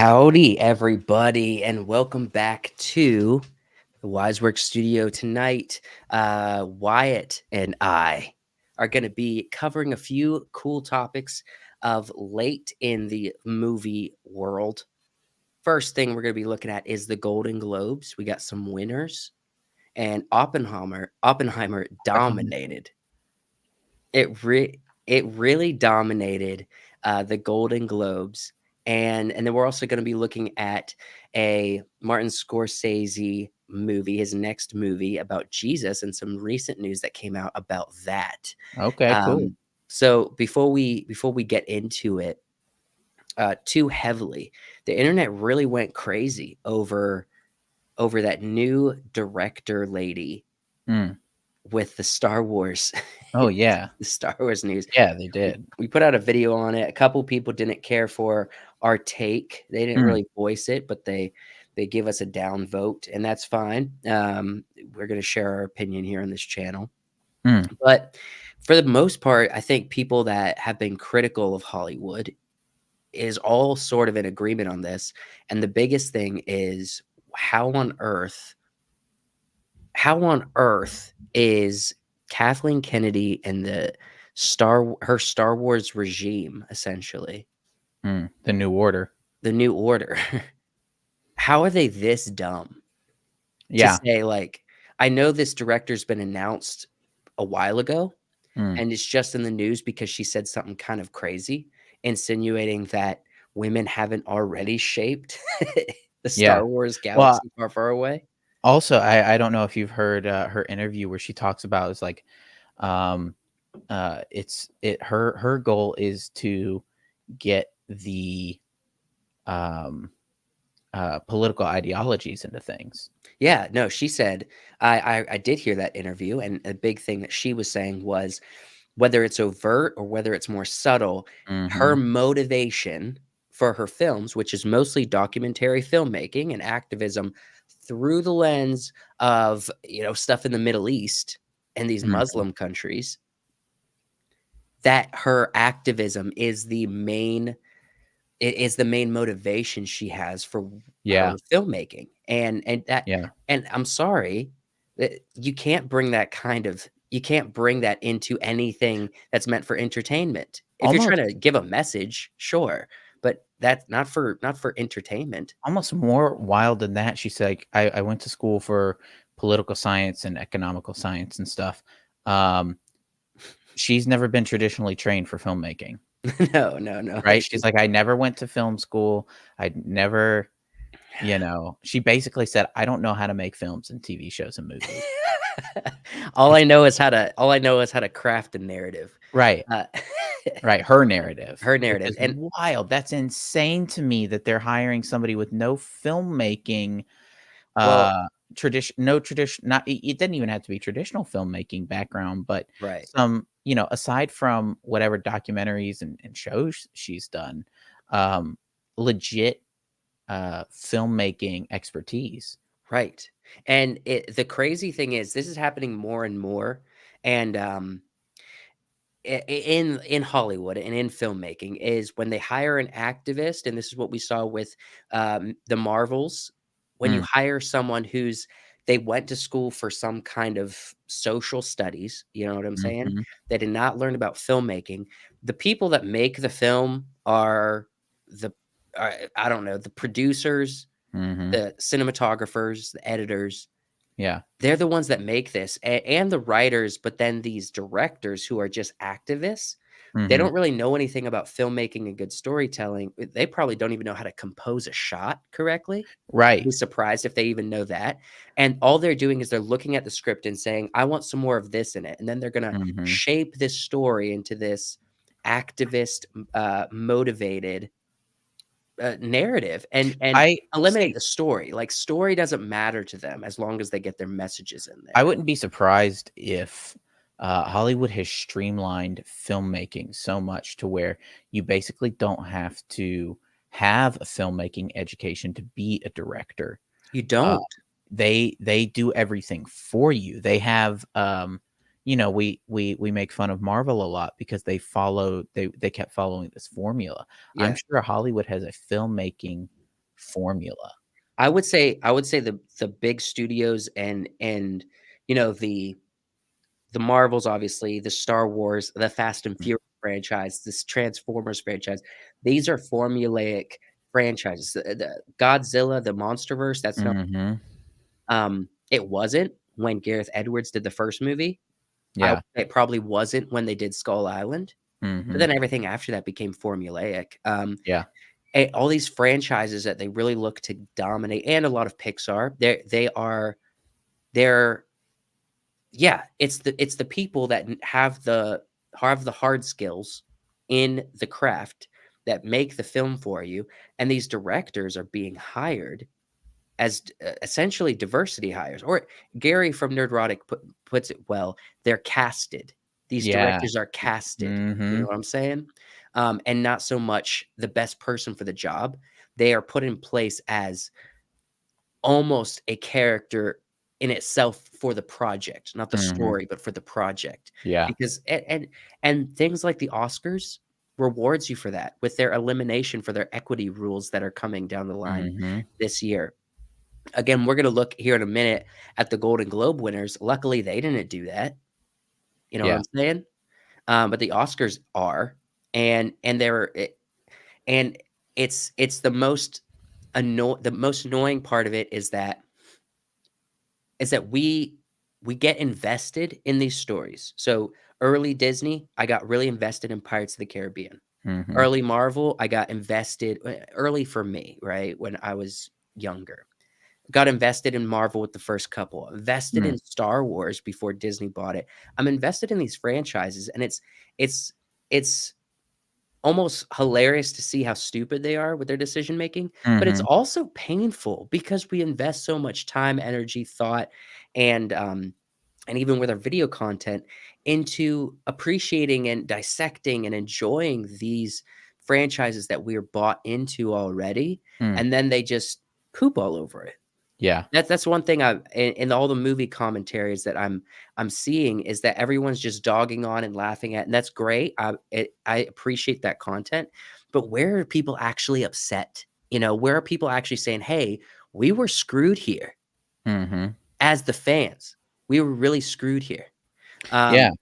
Howdy, everybody, and welcome back to the Wiseworks Studio tonight. Wyatt and I are going to be covering a few cool topics of late in the movie world. First thing we're going to be looking at is the Golden Globes. We got some winners, and Oppenheimer dominated. It really dominated the Golden Globes, and then we're also going to be looking at a Martin Scorsese movie, his next movie about Jesus, and some recent news that came out about that. Okay, cool. So before we get into it too heavily, the internet really went crazy over that new director lady Mm. with the Star Wars. Oh, yeah. The Star Wars news. Yeah, they did. We put out a video on it. A couple people didn't care for our take. They didn't Mm. really voice it, but they give us a down vote, and that's fine. We're going to share our opinion here on this channel. Mm. But for the most part, I think people that have been critical of Hollywood is all sort of in agreement on this. And the biggest thing is how on earth is Kathleen Kennedy and her Star Wars regime, essentially, The New Order. the New Order. How are they this dumb to Yeah. say, like, I know this director's been announced a while ago, Mm. and it's just in the news because she said something kind of crazy, insinuating that women haven't already shaped the Yeah. Star Wars Well, galaxy far, far away. also, I don't know if you've heard, her interview where she talks about it's like, um, her goal is to get the, um, political ideologies into things. Yeah, no, she said I did hear that interview, and a big thing that she was saying was whether it's overt or whether it's more subtle, her Mhm. motivation for her films, which is mostly documentary filmmaking and activism through the lens of, stuff in the Middle East and these Mhm. Muslim countries, that her activism is the main motivation she has for her Yeah. filmmaking, Yeah. and I'm sorry that you can't bring that into anything that's meant for entertainment. If you're trying to Almost give a message, sure, but that's not for entertainment. almost more wild than that. She's like, I went to school for political science and economical science and stuff. Um, she's never been traditionally trained for filmmaking, No, no, no, right? She's she like, I never went to film school. I never, she basically said, I don't know how to make films and TV shows and movies. all It's I know is how to craft a narrative. right, Uh, right. Her narrative, her which narrative, is and wild. That's insane to me that they're hiring somebody with no filmmaking. well, No tradition, not it didn't even have to be traditional filmmaking background, but right. some, aside from whatever documentaries and shows she's done, um, legit, filmmaking expertise. Right. And the crazy thing is this is happening more and more, and, in Hollywood and in filmmaking is when they hire an activist, and this is what we saw with, the Marvels, when you Mm. hire someone they went to school for some kind of social studies, you know what I'm saying? Mhm. They did not learn about filmmaking. The people that make the film are the I don't know, the producers, Mhm. the cinematographers, the editors, Yeah. they're the ones that make this, and the writers, but then these directors who are just activists, they Mhm. don't really know anything about filmmaking and good storytelling. They probably don't even know how to compose a shot correctly. I'd Right. be surprised if they even know that. And all they're doing is they're looking at the script and saying, "I want some more of this in it." And then they're gonna Mhm. shape this story into this activist, motivated narrative and I eliminate see. the story. Like, story doesn't matter to them as long as they get their messages in I there. wouldn't be surprised if, Hollywood has streamlined filmmaking so much to where you basically don't have to have a filmmaking education to be a director. You Uh, don't. they do everything for you. They have, we make fun of Marvel a lot because they kept following this formula. I'm Yeah. sure Hollywood has a filmmaking, formula. I would say the big studios and the Marvels, obviously, the Star Wars, the Fast and Mm. Furious franchise, this Transformers franchise, these are formulaic franchises. The Godzilla, the Monsterverse, that's not Mhm. it wasn't when Gareth Edwards did the first movie. Yeah. It probably wasn't when they did Skull Island, but Mhm. then everything after that became formulaic. Yeah. All these franchises that they really look to dominate, and a lot of Pixar, they're yeah, it's the people that have the hard skills in the craft that make the film for you, and these directors are being hired as essentially diversity hires. Or Gary from Nerdrotic puts it well. They're casted. These Yeah. directors are casted. You know Mhm. what I'm saying? And not so much the best person for the job. They are put in place as almost a character in itself for the project, not the Mhm. story, but for the project. Yeah. Because and things like the Oscars rewards you for that with their elimination for their equity rules that are coming down the line Mhm. this year. Again, we're gonna look here in a minute at the Golden Globe winners. Luckily, they didn't do that. You know what Yeah. I'm saying? But the Oscars are, and they're and it's the most annoying part of it is that we get invested in these stories. So early Disney, I got really invested in Pirates of the Caribbean. Mhm. Early Marvel, I got invested early for me, right? When I was younger. Got invested in Marvel with the first couple, invested Mm. in Star Wars before Disney bought it. I'm invested in these franchises, and it's it's almost hilarious to see how stupid they are with their decision making, but it's Mhm. also painful because we invest so much time, energy, thought, and even with our video content into appreciating and dissecting and enjoying these franchises that we're bought into already, Mm. and then they just poop all over it. Yeah. That's one thing I've in all the movie commentaries that I'm seeing is that everyone's just dogging on and laughing at, and that's great. I appreciate that content, but where are people actually upset? Where are people actually saying, "Hey, we were screwed here Mhm. as the fans. We were really screwed here." Yeah. Um,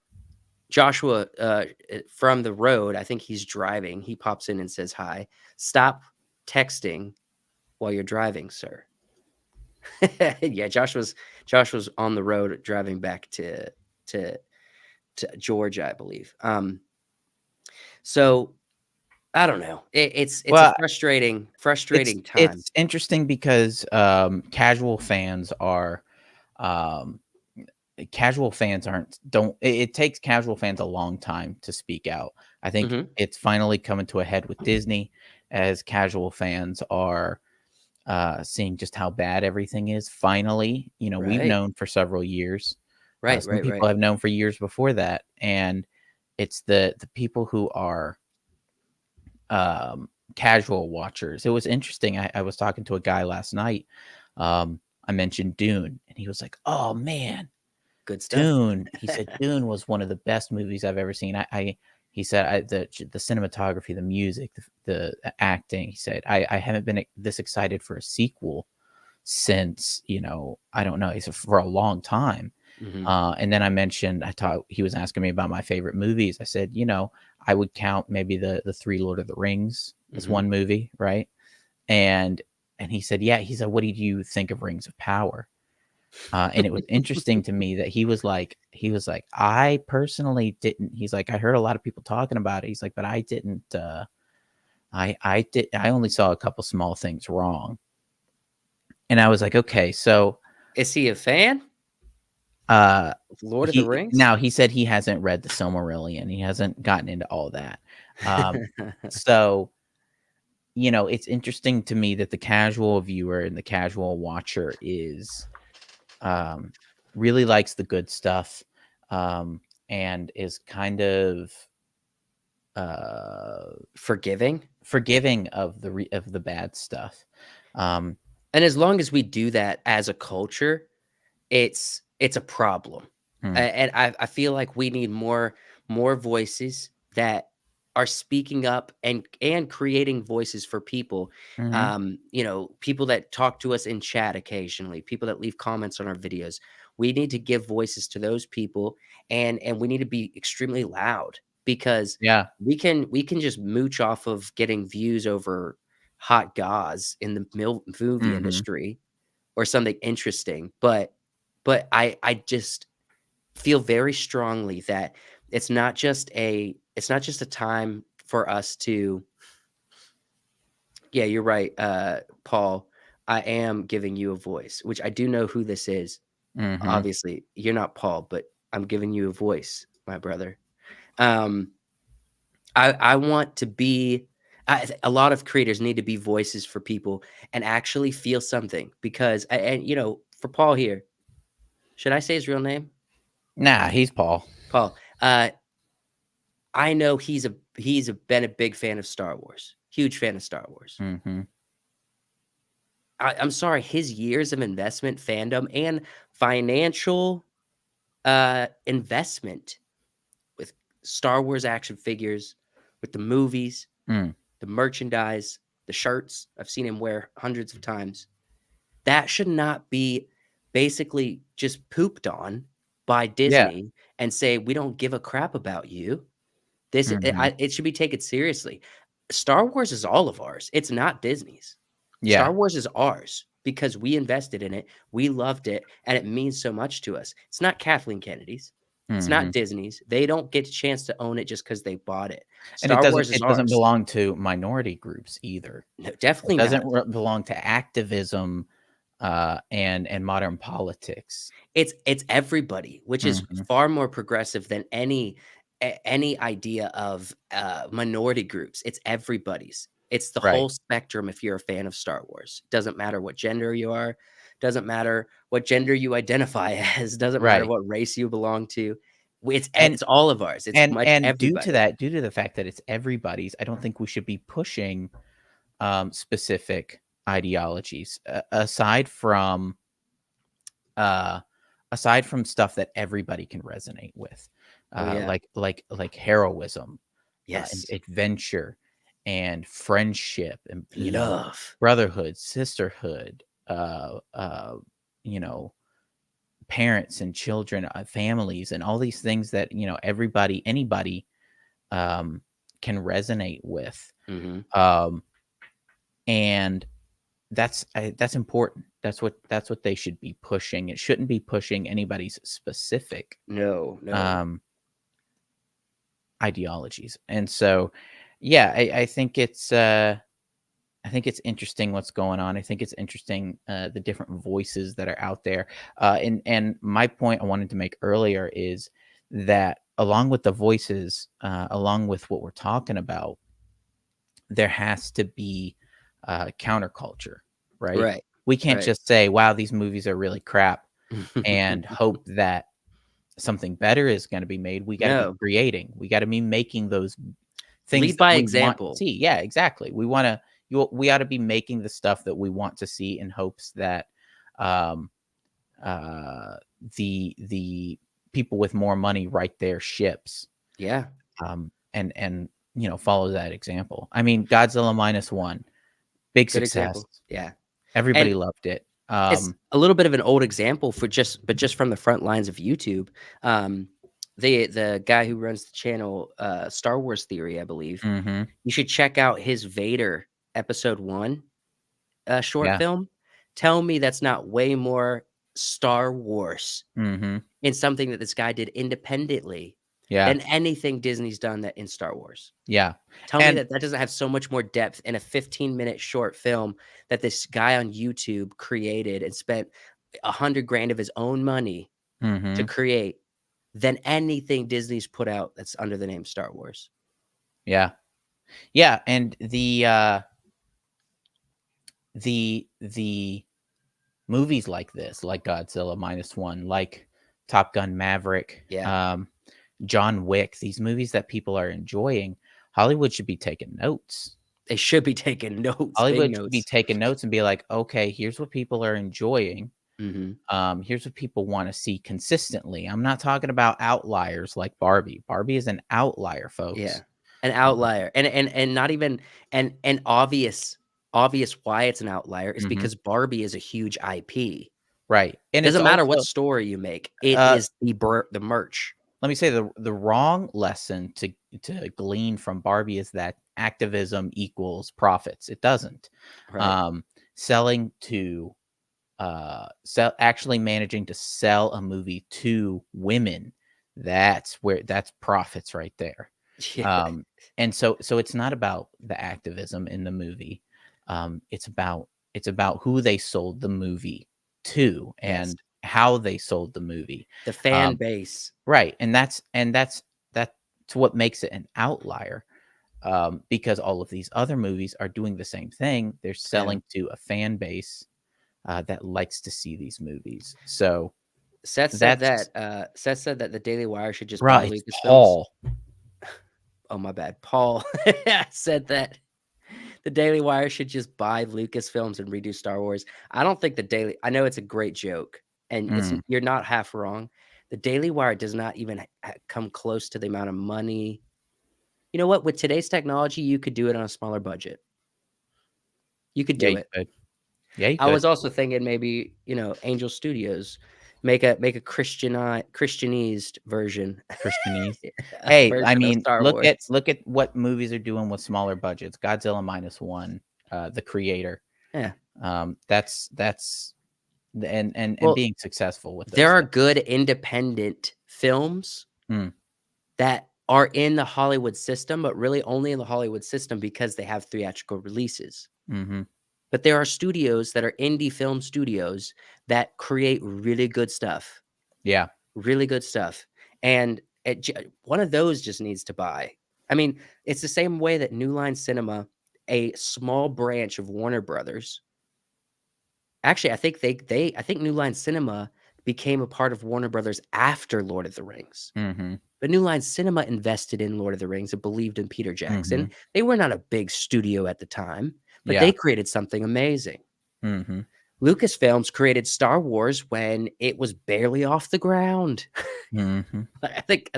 Joshua from the road, I think he's driving. He pops in and says, "Hi. Stop texting while you're driving, sir." Yeah, Josh was on the road driving back to to Georgia, I believe. So I don't know. It's a Well, frustrating time. it's interesting because, um casual fans aren't don't it takes casual fans a long time to speak out. I think Mhm. it's finally coming to a head with Disney as casual fans are, seeing just how bad everything is finally. We've Right. known for several years. Right, Some right, people right. have known for years before that, and it's the people who are, casual watchers. It was interesting. I was talking to a guy last night. I mentioned Dune, and he was like, "Oh man, Good stuff. Dune." He said, "Dune was one of the best movies I've ever seen." He said, the cinematography, the music, the acting." He said, "I haven't been this excited for a sequel since, I don't know." He said, "For a long time." Mhm. And then I thought he was asking me about my favorite movies. I said, I would count maybe the three Lord of the Rings as Mhm. one movie, right? And and he said, yeah. He said, "What did you think of Rings of Power?" And it was interesting to me that he was like, "I personally didn't." He's like, "I heard a lot of people talking about it." He's like, "But I didn't. I only saw a couple small things wrong." And I was like, "Okay, so." Is he a fan Uh, of Lord of the he Rings? now he said he hasn't read the Silmarillion. He hasn't gotten into all that. Um, so, it's interesting to me that the casual viewer and the casual watcher um, really likes the good stuff, and is kind of, uh, Forgiving? forgiving of the bad stuff. Um, And as long as we do that as a culture, it's a problem. mm, And I feel like we need more voices that are speaking up and creating voices for people, Mhm. people that talk to us in chat occasionally, people that leave comments on our videos. We need to give voices to those people, and we need to be extremely loud because Yeah. we can just mooch off of getting views over hot gauze in the movie Mhm. industry or something interesting, but I just feel very strongly that it's not just a time for us to. Yeah, you're right, Paul. I am giving you a voice, which I do know who this is. Mhm. Obviously, you're not Paul, but I'm giving you a voice, my brother. Um, I want to be. A lot of creators need to be voices for people and actually feel something because, and for Paul here, should I say his real name? Nah, he's Paul. Paul. I know he's been a big fan of Star Wars, huge fan of Star Wars. Mhm. I'm sorry, his years of investment, fandom, and financial investment with Star Wars action figures, with the movies, Mm. the merchandise, the shirts. I've seen him wear hundreds of times. That should not be basically just pooped on by Yeah. Disney and say we don't give a crap about you. Mhm. It should be taken seriously. Star Wars is all of ours. It's not Disney's. Star Yeah. Wars is ours because we invested in it, we loved it, and it means so much to us. It's not Kathleen Kennedy's. It's not Mhm. Disney's. They don't get a chance to own it just because they bought it. And it Star doesn't Wars is it doesn't ours. belong to minority groups either. No, It definitely doesn't not. belong to activism, and modern politics. It's everybody, which is Mhm. far more progressive than any idea of, minority groups. It's everybody's. It's the Right. whole spectrum if you're a fan of Star Wars. Doesn't matter what gender you are, doesn't matter what gender you identify as, doesn't matter Right. what race you belong to. And It's all of ours. It's due to everybody. that, due to the fact that it's everybody's, I don't think we should be pushing, specific ideologies, uh, aside from stuff that everybody can resonate with, Oh, yeah. like heroism, and Yes. adventure, and friendship, and Love. brotherhood, sisterhood, you know, parents and children, families, and all these things that anybody, um, can resonate with, Mhm. um, and that's important. That's what they should be pushing. It shouldn't be pushing anybody's specific, No, no. um, ideologies. And so, yeah, I think it's interesting what's going on. I think it's interesting, the different voices that are out there. And my point I wanted to make earlier is that along with the voices, along with what we're talking about, there has to be, counterculture, right? Right. We can't Right. just say, "Wow, these movies are really crap," and hope that something better is gonna be made. We gotta be No. creating. We gotta be making those things Lead that by we want to example. see. Yeah, exactly. We ought to be making the stuff that we want to see in hopes that, um, uh, the people with more money write their ships, Yeah. and follow that example. I mean, Godzilla minus one, big Good success. example. Yeah. And Everybody loved it. it's a little bit of an old example but just from the front lines of YouTube. Um, the guy who runs the channel, Star Wars Theory, I believe, Mhm. you should check out his Vader episode 1, short Yeah. film. Tell me that's not way more Star Wars Mhm. in something that this guy did independently Yeah. than anything Disney's done that in Star Wars. Yeah. Tell me And that that doesn't have so much more depth in a 15-minute short film that this guy on YouTube created and spent 100 grand of his own money to mhm. create than anything Disney's put out that's under the name Star Wars. Yeah. Yeah, and the movies like this, like Godzilla minus one, like Top Gun Maverick, Yeah, John Wick, these movies that people are enjoying, Hollywood should be taking notes. they should be taking notes, big Hollywood should be notes. taking notes and be like, "Okay, here's what people are enjoying. Mhm. Here's what people wanna see consistently." I'm not talking about outliers like Barbie. Barbie is an outlier, Yeah. folks. An outlier, and not even and obvious why it's an outlier is Mhm. because Barbie is a huge IP. Right, and it's Doesn't matter what also, story you make, it uh, is the merch. let me say the wrong lesson to glean from Barbie is that activism equals profits. It doesn't. Right. Um, selling to sell actually managing to sell a movie to women, that's profits right there. Yeah. Um, and so it's not about the activism in the movie. It's about who they sold the movie to Yes. and how they sold the movie. The fan Um, base. right, and that's what makes it an outlier, because all of these other movies are doing the same thing. They're Yeah. selling to a fan base that likes to see these movies. So that's Seth said that the Daily Wire should just buy right. It's Lucasfilms. Paul. Oh, my bad. Paul said that the Daily Wire should just buy Lucasfilms and redo Star Wars. I don't think the Daily I know it's a great joke, and it's Mm, you're not half wrong. The Daily Wire does not even come close to the amount of money. You know what? With today's technology, you could do it on a smaller budget. You could yeah, do you it. could. Yeah, you I could. was also thinking maybe, Angel Studios make a Christianized version, Christianese. a Hey, I version of mean, Star Wars. look at what movies are doing with smaller budgets. Godzilla minus one, The Creator. Yeah. That's and Well, being successful with there those are things. good independent films Mm, that are in the Hollywood system, but really only in the Hollywood system because they have theatrical releases. mhm. But there are studios that are indie film studios that create really good stuff, Yeah. really good stuff. And one of those just needs to buy. I mean, it's the same way that New Line Cinema, a small branch of Warner Brothers, actually, I think New Line Cinema became a part of Warner Brothers after Lord of the Rings. Mhm. But New Line Cinema invested in Lord of the Rings and believed in Peter Jackson. Mhm. They were not a big studio at the time, but they Yeah. created something amazing. Mhm. Lucasfilms created Star Wars when it was barely off the ground. Mhm. I think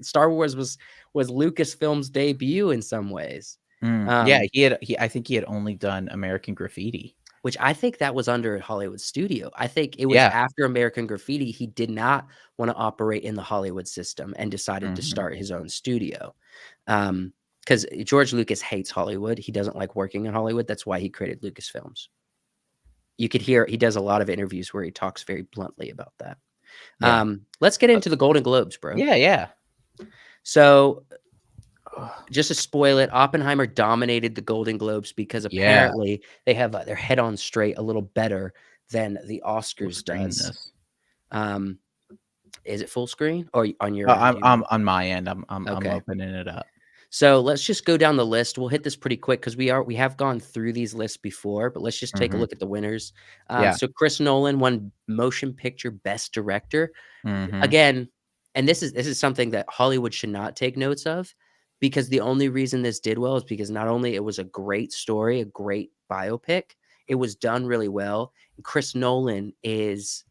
Star Wars was Lucasfilms' debut in some ways. Yeah, Um, I think he had only done American Graffiti. which I think that was under a Hollywood studio. I think it was Yeah. after American Graffiti, he did not wanna operate in the Hollywood system and decided to Mhm. start his own studio. Because George Lucas hates Hollywood. He doesn't like working in Hollywood. That's why he created Lucasfilms. You could hear he does a lot of interviews where he talks very bluntly about that. Yeah. Let's get Uh, into the Golden Globes, bro. yeah, yeah. So, Ugh. just to spoil it, Oppenheimer dominated the Golden Globes because Yeah. apparently they have, their head on straight a little better than the Full Oscars screen does. this. Um, is it full screen or on your end? Do you I'm know? on my end, I'm Okay. opening it up. So let's just go down the list. We'll hit this pretty quick because we have gone through these lists before, but let's just take a Mhm. look at the winners. Yeah. So Chris Nolan won Motion Picture Best Director Mhm. again, and this is something that Hollywood should not take notes of, because the only reason this did well is because not only it was a great story, a great biopic, it was done really well. Chris Nolan is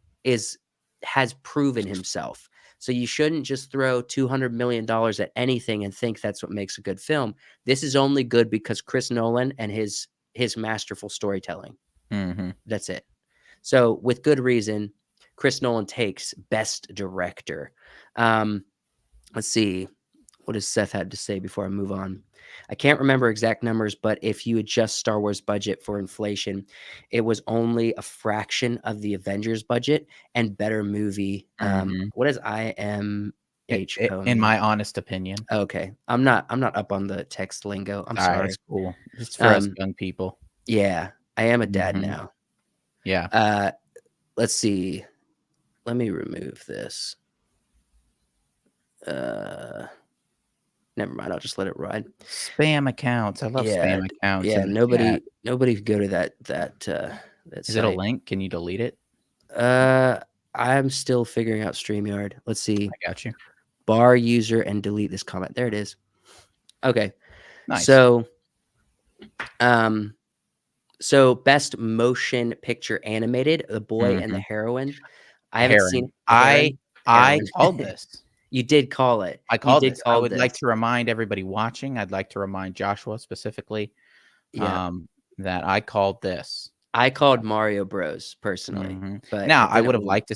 has proven himself. So you shouldn't just throw $200 million at anything and think that's what makes a good film. This is only good because Chris Nolan and his masterful storytelling. Mhm. That's it. So with good reason, Chris Nolan takes Best Director. Um, let's see. What does Seth had to say before I move on? I can't remember exact numbers, but if you adjust Star Wars budget for inflation, it was only a fraction of the Avengers budget and better movie. Mhm. What is IMH In mean? my honest opinion. Okay, I'm not up on the text lingo. I'm Alright, it's sorry. cool. It's for us Um, young people. yeah, I am a dad Mhm. now. Yeah. Uh, let's see. Let me remove this. Uh, never mind. I'll just let it ride. Spam accounts. I love Yeah, spam accounts yeah. in the chat. Nobody could go to that Is it a site. link? Can you delete it? Uh, I'm still figuring out StreamYard. Let's see. I got you. Bar user and delete this comment. There it is. Okay. Nice. So, um, so best motion picture animated, The Boy and the Mhm. Heroine. I haven't seen Heron. The Heron. I Heroine. called this. You did call it. I You called did this. I call would like this. to remind everybody watching, I'd like to remind Joshua specifically, Yeah. um, that I called this. I called Mario Bros. Personally, Mhm. but Now, I didn't win. I would have liked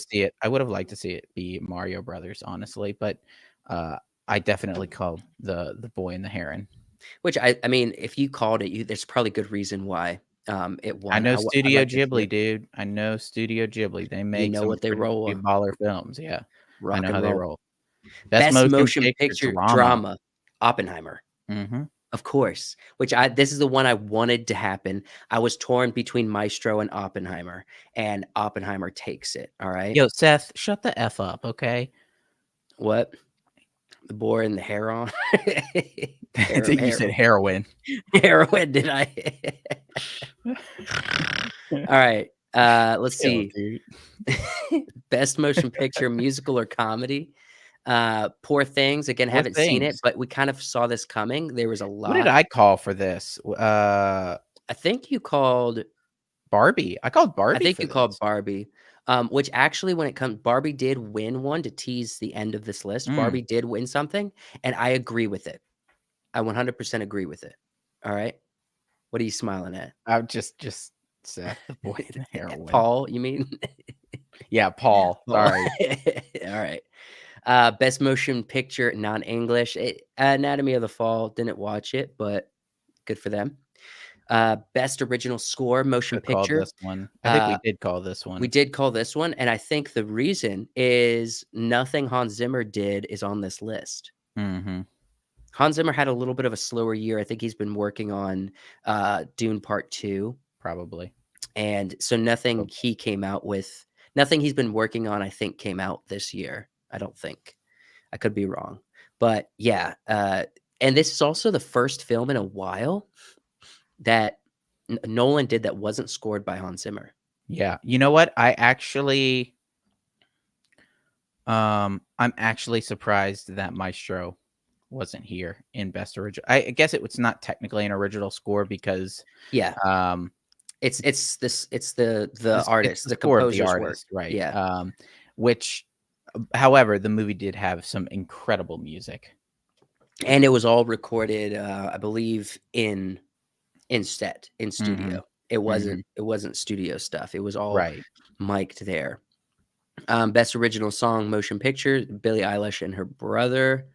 to see it be Mario Brothers, honestly, but, uh, I definitely called The Boy and the Heron. Which I mean, if you called it, you there's probably good reason why, it I won. know I'd Studio like to see Ghibli, it. dude. I know Studio Ghibli. They You make know some what they pretty roll, baller films, yeah. I rock know how and they roll. roll. Best Best motion motion picture picture drama. drama, Oppenheimer, Mhm. of course, which I this is the one I wanted to happen. I was torn between Maestro and Oppenheimer, and Oppenheimer takes it, alright? Yo, Seth, shut the F up, okay? What? The boar and the heron? I think you said heroin. Heroin, did I? Alright, let's Chill, see. dude. Best motion picture, musical or comedy? Poor Things, again, Poor haven't seen it, things. but we kind of saw this coming. There was a What did lot. I call for this? I think you called Barbie. I called I Barbie think for you called this. Barbie, which actually when it comes Barbie did win one to tease the end of this list. Mm. Barbie did win something, and I agree with it. I 100% agree with it. Alright? What are you smiling at? I would just Seth, the boy and the heroin. Paul, you mean? Yeah, Paul, Paul. sorry. Alright. Best motion picture, non-English, Anatomy of the Fall, didn't watch it, but good for them. Best original score, motion Could've called picture, this one. I think we uh, did call this we one. did call this one, and I think the reason is nothing Hans Zimmer did is on this list. Mhm. Hans Zimmer had a little bit of a slower year. I think he's been working on, Dune Part 2, Probably. and so nothing he's been working on, I think, came out this year. I don't think. I could be wrong. But yeah, and this is also the first film in a while that Nolan did that wasn't scored by Hans Zimmer. Yeah. You know what? I'm actually surprised that Maestro wasn't here in best original. I guess it's not technically an original score because, Yeah, um, it's the it's artist, the the score of the composer's work. artist, right? Yeah, Which, however, the movie did have some incredible music. and it was all recorded, I believe in Mhm, studio. mhm. It wasn't studio stuff. It was all Right. mic'd there. Best original song, motion picture, Billie Eilish and her brother.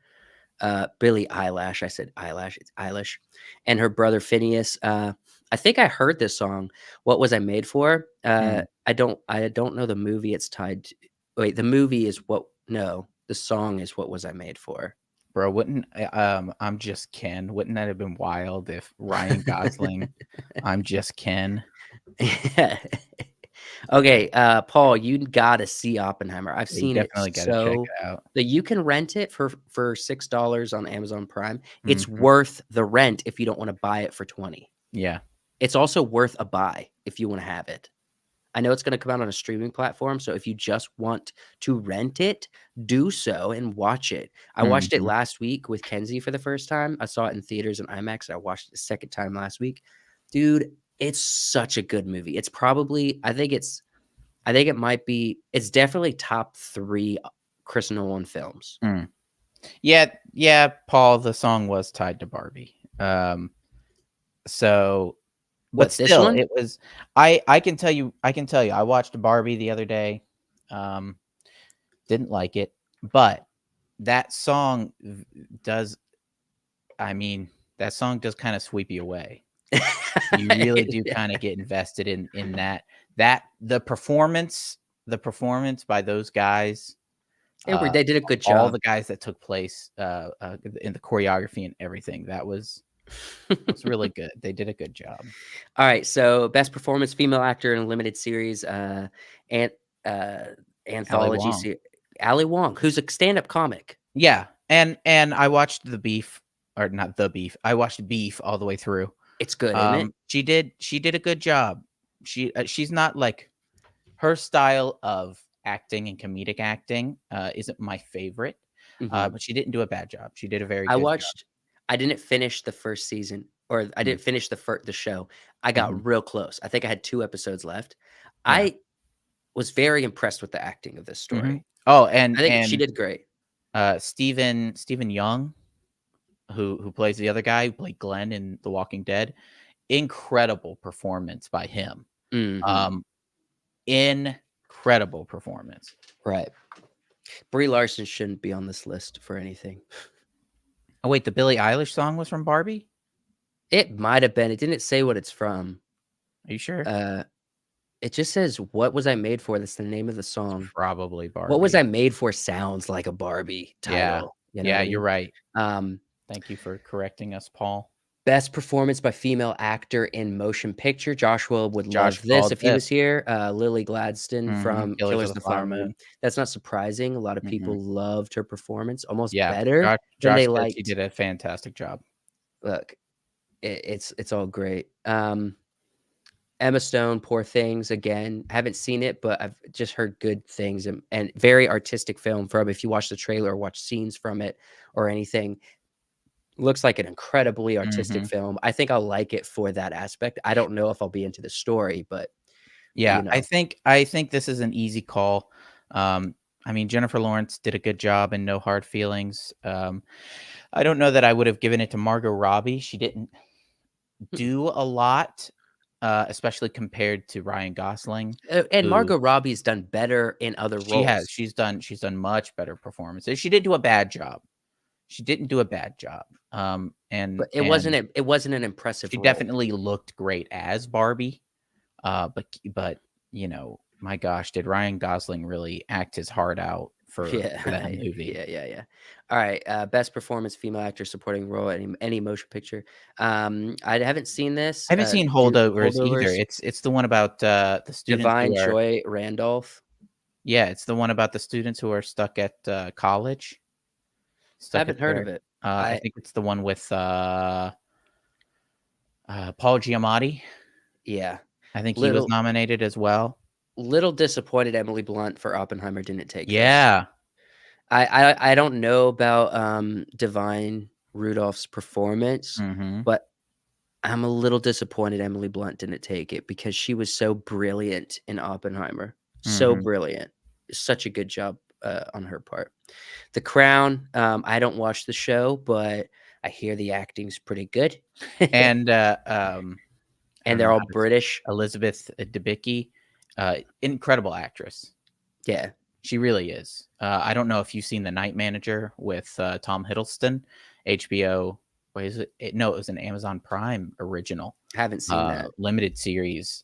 Billie Eyelash, I said eyelash, it's Eilish, and her brother Phineas. I think I heard this song. What was I made for? Mm. I don't know the movie it's tied to. Wait, the movie is what? No, the song is what was I made for? Bro, wouldn't I'm Just Ken, wouldn't that have been wild if Ryan Gosling, I'm Just Ken? Okay, Paul, you gotta see Oppenheimer. I've Yeah, you seen it definitely gotta check so it out. that you can rent it for $6 on Amazon Prime. It's Mhm. worth the rent if you don't wanna buy it for 20. Yeah. It's also worth a buy if you wanna have it. I know it's gonna come out on a streaming platform, so if you just want to rent it, do so and watch it. I watched it Mhm. last week with Kenzie for the first time. I saw it in theaters and IMAX, and I watched it the second time last week. Dude, it's such a good movie. It's probably I think it might be it's definitely top 3 Chris Nolan films. Mm. Yeah, yeah, Paul, the song was tied to Barbie. So but What, this still, one? it was I can tell you, I watched Barbie the other day, um, didn't like it, but that song v does I mean, that song does kinda sweep you away. You really do kinda get invested in that the performance by those guys, They did a good all job. the guys that took place, in the choreography and everything, that was really good. They did a good job. Alright, so best performance female actor in a limited series, an uh, Ali anthology Wong. se Ali Wong, who's a stand-up comic. Yeah, and I watched The Beef or not The Beef, I watched Beef all the way through. It's good, isn't it? She did a good job. She's not like her style of acting and comedic acting, isn't my favorite, Mhm. but she didn't do a bad job. She did a very I good job. watched I didn't finish the 1st season, or I Mm, didn't finish the show. I mhm, got real close. I think I had 2 episodes left. yeah, I was very impressed with the acting of this mhm. story. Oh, I think she did great. Stephen Young, who plays the other guy who played Glenn in The Walking Dead. Incredible performance by him. Mhm. Um, incredible performance. Right. Brie Larson shouldn't be on this list for anything. Oh wait, the Billie Eilish song was from Barbie? It might have been. It didn't say what it's from. Are you sure? Uh, it just says, "What was I made for?" That's the name of the It's song. probably "What was Barbie. I made for?" sounds like a Barbie Yeah. title, you know Yeah, what I you're mean? right. Um, Thank you for correcting us, Paul. best performance by female actor in motion picture. Joshua would Josh love this called if he this. was here. Lily Gladstone Mhm. from Killers of Killers the of the Flower Flower Moon. Moon. That's not surprising. A lot of Mhm. people loved her performance, almost Yeah. better than Josh they said she liked. did a fantastic job. Look, it's all great. Emma Stone, Poor Things, again, haven't seen it, but I've just heard good things, and very artistic film from if you watch the trailer or watch scenes from it or anything, looks like an incredibly artistic Mhm. film. I think I'll like it for that aspect. I don't know if I'll be into the story, but, Yeah, you know. I think this is an easy call. Um, I mean, Jennifer Lawrence did a good job in No Hard Feelings. I don't know that I would have given it to Margot Robbie. She didn't Mm-mm. do a lot, especially compared to Ryan Gosling, And who Margot Robbie's done better in other she has. roles, She's done much better performances. She did do a bad job. She didn't do a bad job. but And it wasn't an impressive she role. definitely looked great as Barbie. But you know, my gosh, did Ryan Gosling really act his heart out Yeah, for that movie? yeah. Alright, best performance female actor supporting role, any motion picture. I haven't seen this, I haven't seen do Holdovers either. Holdovers, It's the one about the students Divine who are Joy Randolph. yeah, it's the one about the students who are stuck at college, stuck at Haven't heard of their it. I I think it's the one with Paul Giamatti. Yeah. I think he was Little nominated as well. little disappointed Emily Blunt for Oppenheimer didn't take this. Yeah. I don't know about, Divine Rudolph's performance, Mhm. but I'm a little disappointed Emily Blunt didn't take it because she was so brilliant in Oppenheimer. So Mhm. brilliant. Such a good job, on her part. The Crown, I don't watch the show, but I hear the acting's pretty good. And I And don't know they're all how to say British. Elizabeth Debicki, incredible actress. Yeah, She really is. I don't know if you've seen The Night Manager with Tom Hiddleston, HBO. What is it? No, it was an Amazon Prime original, haven't seen that. limited series.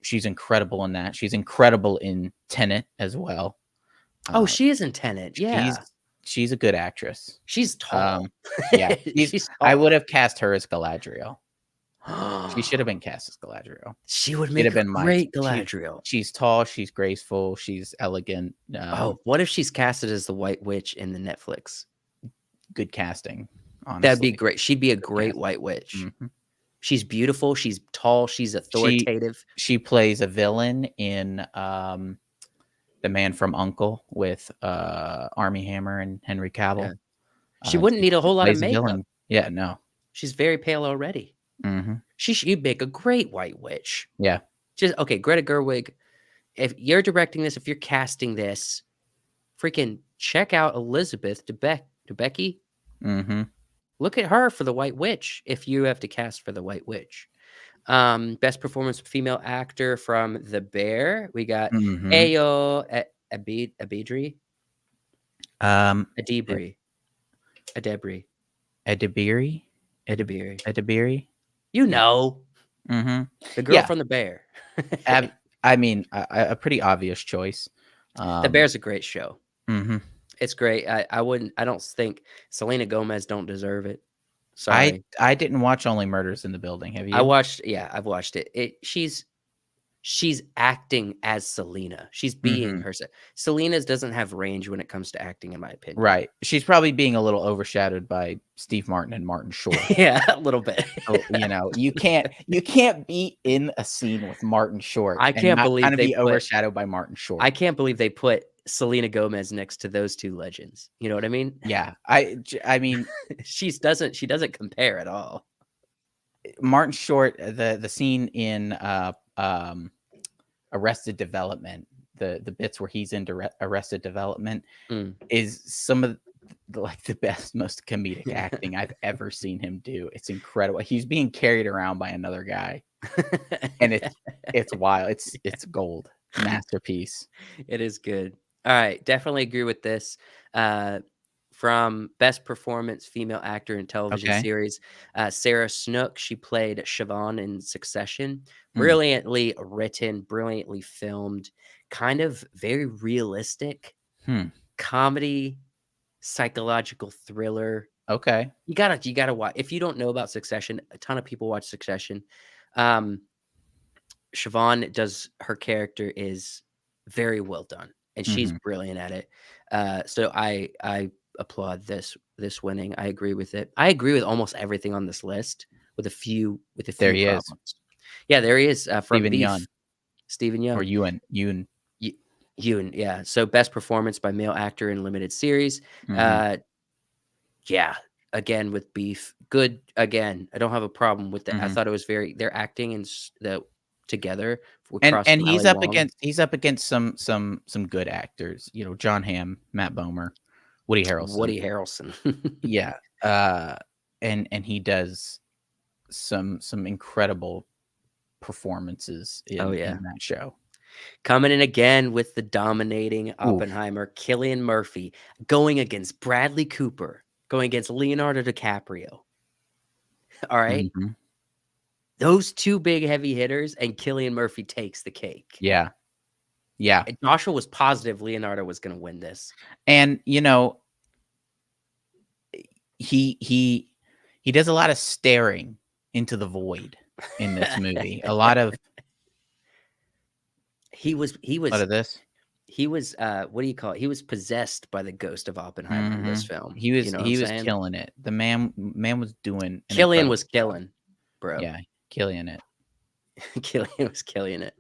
She's incredible in that. She's incredible in Tenet as well. Oh, Uh, she is in Tenet, she's yeah. she's a good actress. She's tall. Um, yeah, She's I would tall. have cast her as Galadriel. She should have been cast as Galadriel. She would She'd have make a been my great she Galadriel. she's tall, she's graceful, she's elegant, Oh, what if she's casted as the White Witch in the Netflix? good casting, That'd be honestly. great. She'd be a Good great casting. White Witch. Mhm. She's beautiful, she's tall, she's She authoritative. she plays a villain in, The Man from U.N.C.L.E. with, Armie Hammer and Henry Yeah. Cavill. She wouldn't need a She whole lot of plays a makeup. villain. Yeah, no. She's very pale already. Mhm. She'd make a great White Witch. Yeah. Just okay, Greta Gerwig, if you're directing this, if you're casting this, freaking check out Elizabeth Debicki. Mhm. Look at her for the White Witch if you have to cast for the White Witch. Best performance female actor from The Bear. We got Mhm. Ayo Abidri, Um, E Adibri, Adebri, Edebiri? Adibiri. Edebiri? You Yeah. know, Mhm. the girl Yeah. from The Bear. Ab I mean, a pretty obvious choice. The Um, Bear's a great show. mhm. It's great. I don't think Selena Gomez don't deserve it. I Sorry. I didn't watch Only Murders in the Building, have you? I've watched it. She's acting as Selena. She's being Mhm. herself. Selena's doesn't have range when it comes to acting, in my opinion. Right. She's probably being a little overshadowed by Steve Martin and Martin Short. Yeah, a little bit. So, you know, you can't be in a scene with Martin Short I and can't not believe kinda they be put overshadowed by Martin I Short. can't believe they put Selena Gomez next to those 2 legends. You know what I mean? Yeah. I mean, She doesn't compare at all. Martin Short, the scene in, Arrested Development, the bits where he's in Arrested Development Mm. is some of like the best, most comedic acting I've ever seen him do. It's incredible. He's being carried around by another guy, and it's wild. It's gold, masterpiece. It is good. All right, definitely agree with this. Uh, from Best Performance Female Actor in Television Okay. Series, Sarah Snook, she played Siobhan in Succession. Mm. Brilliantly written, brilliantly filmed, kind of very realistic Hmm. comedy, psychological thriller. Okay. You gotta watch. If you don't know about Succession, a ton of people watch Succession. Um, Siobhan does her character is very well done, and she's Mhm. brilliant at it. So I applaud this winning. I agree with it. I agree with almost everything on this list with a There few he is, problems. Yeah, there he is from Stephen Yeun Beef, Stephen or Young. Ewan. Y- Yoon, yeah. So best performance by male actor in limited series. Mhm. Uh, yeah, again with Beef, good again. I don't have a problem with that. I Mhm. thought it was very their acting and the together across And from Ali Wong. he's up against some good actors, John Hamm, Matt Bomer, Woody Harrelson. Woody Harrelson. Yeah, uh, and he does some incredible performances Oh, in yeah. that show. Coming in again with the dominating Oof. Oppenheimer, Cillian Murphy, going against Bradley Cooper, going against Leonardo DiCaprio. All right? Mhm. Those 2 big heavy hitters, and Cillian Murphy takes the cake. Yeah, yeah, And Joshua was positive Leonardo was gonna win this. and, he he does a lot of staring into the void in this movie. A lot He was of this. he was, what do you call it? He was possessed by the ghost of Oppenheimer in this Mhm. film. He You was know what I'm he was saying? killing it. The man was doing an Cillian incredible was job. killing, bro. Yeah, killing it. Cillian was killing it.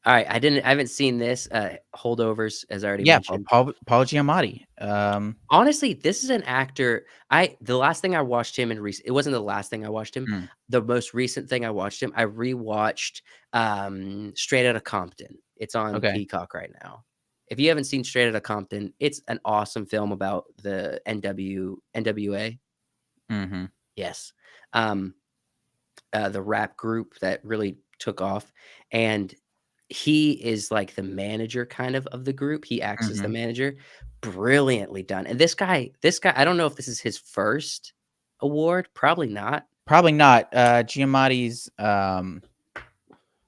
Alright, I haven't seen this, Holdovers, as I already Yeah, mentioned. Paul Giamatti. Honestly, this is an actor the last thing I watched him in it wasn't the last thing I watched him. Mm, The most recent thing I watched him, I rewatched, Straight Outta Compton. It's on okay. Peacock right now. If you haven't seen Straight Outta Compton, it's an awesome film about the NWA. Mhm, Yes. Um, the rap group that really took off, and he is like the manager kind of the group. He acts as the mhm. manager. Brilliantly done. And this guy, I don't know if this is his first award, probably not. Probably not. Giamatti's,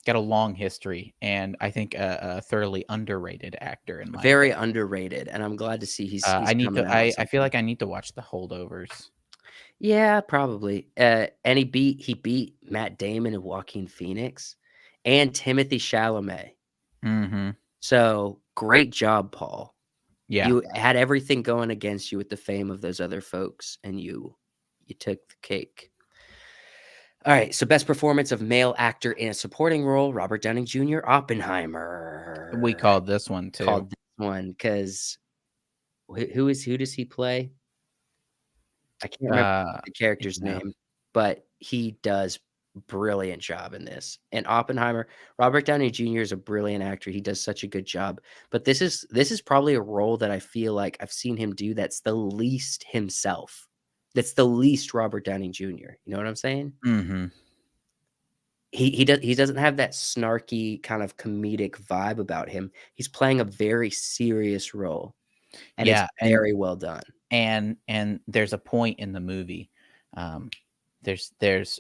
got a long history, and I think a thoroughly underrated actor, in my Very opinion. underrated, and I'm glad to see he's I need coming to out with I feel something. like I need to watch The Holdovers. Yeah, probably. And he beat Matt Damon and Joaquin Phoenix and Timothy Chalamet. Mhm. So, great job, Paul. Yeah. You had everything going against you with the fame of those other folks, and you took the cake. All right, so best performance of male actor in a supporting role, Robert Downey Jr., We Oppenheimer. called this one too. Called this one because who does he play? I can't remember Uh, the character's yeah. name, but he does brilliant job in this. And Oppenheimer, Robert Downey Jr. is a brilliant actor. He does such a good job. But this is probably a role that I feel like I've seen him do that's the least himself. That's the least Robert Downey Jr. You know what I'm saying? Mhm. He doesn't have that snarky kind of comedic vibe about him. He's playing a very serious role, and it's Yeah, and very well done. there's a point in the movie, um, there's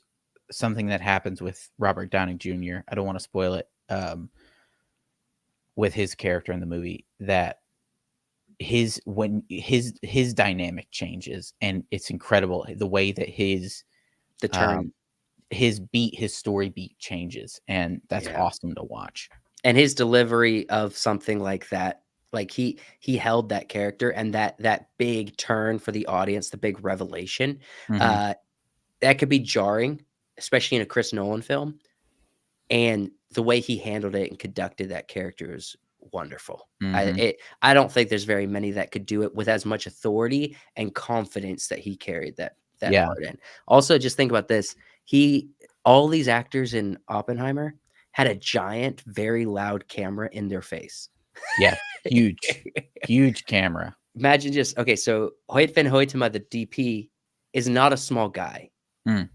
something that happens with Robert Downey Jr. I don't wanna spoil it, with his character in the movie that his dynamic changes, and it's incredible the way that The turn. um, his story beat changes, and that's Yeah. awesome to watch. And his delivery of something like that, like, he held that character and that big turn for the audience, the big revelation, Mhm, uh, that could be jarring, especially in a Chris Nolan film, and the way he handled it and conducted that character is wonderful. mhm. I don't think there's very many that could do it with as much authority and confidence that he carried that Yeah. part in. Also, just think about this, he all these actors in Oppenheimer, had a giant, very loud camera in their face. Yeah, huge, huge camera. Imagine just okay, so Hoyt van Hoytema, the DP, is not a small guy. Mm,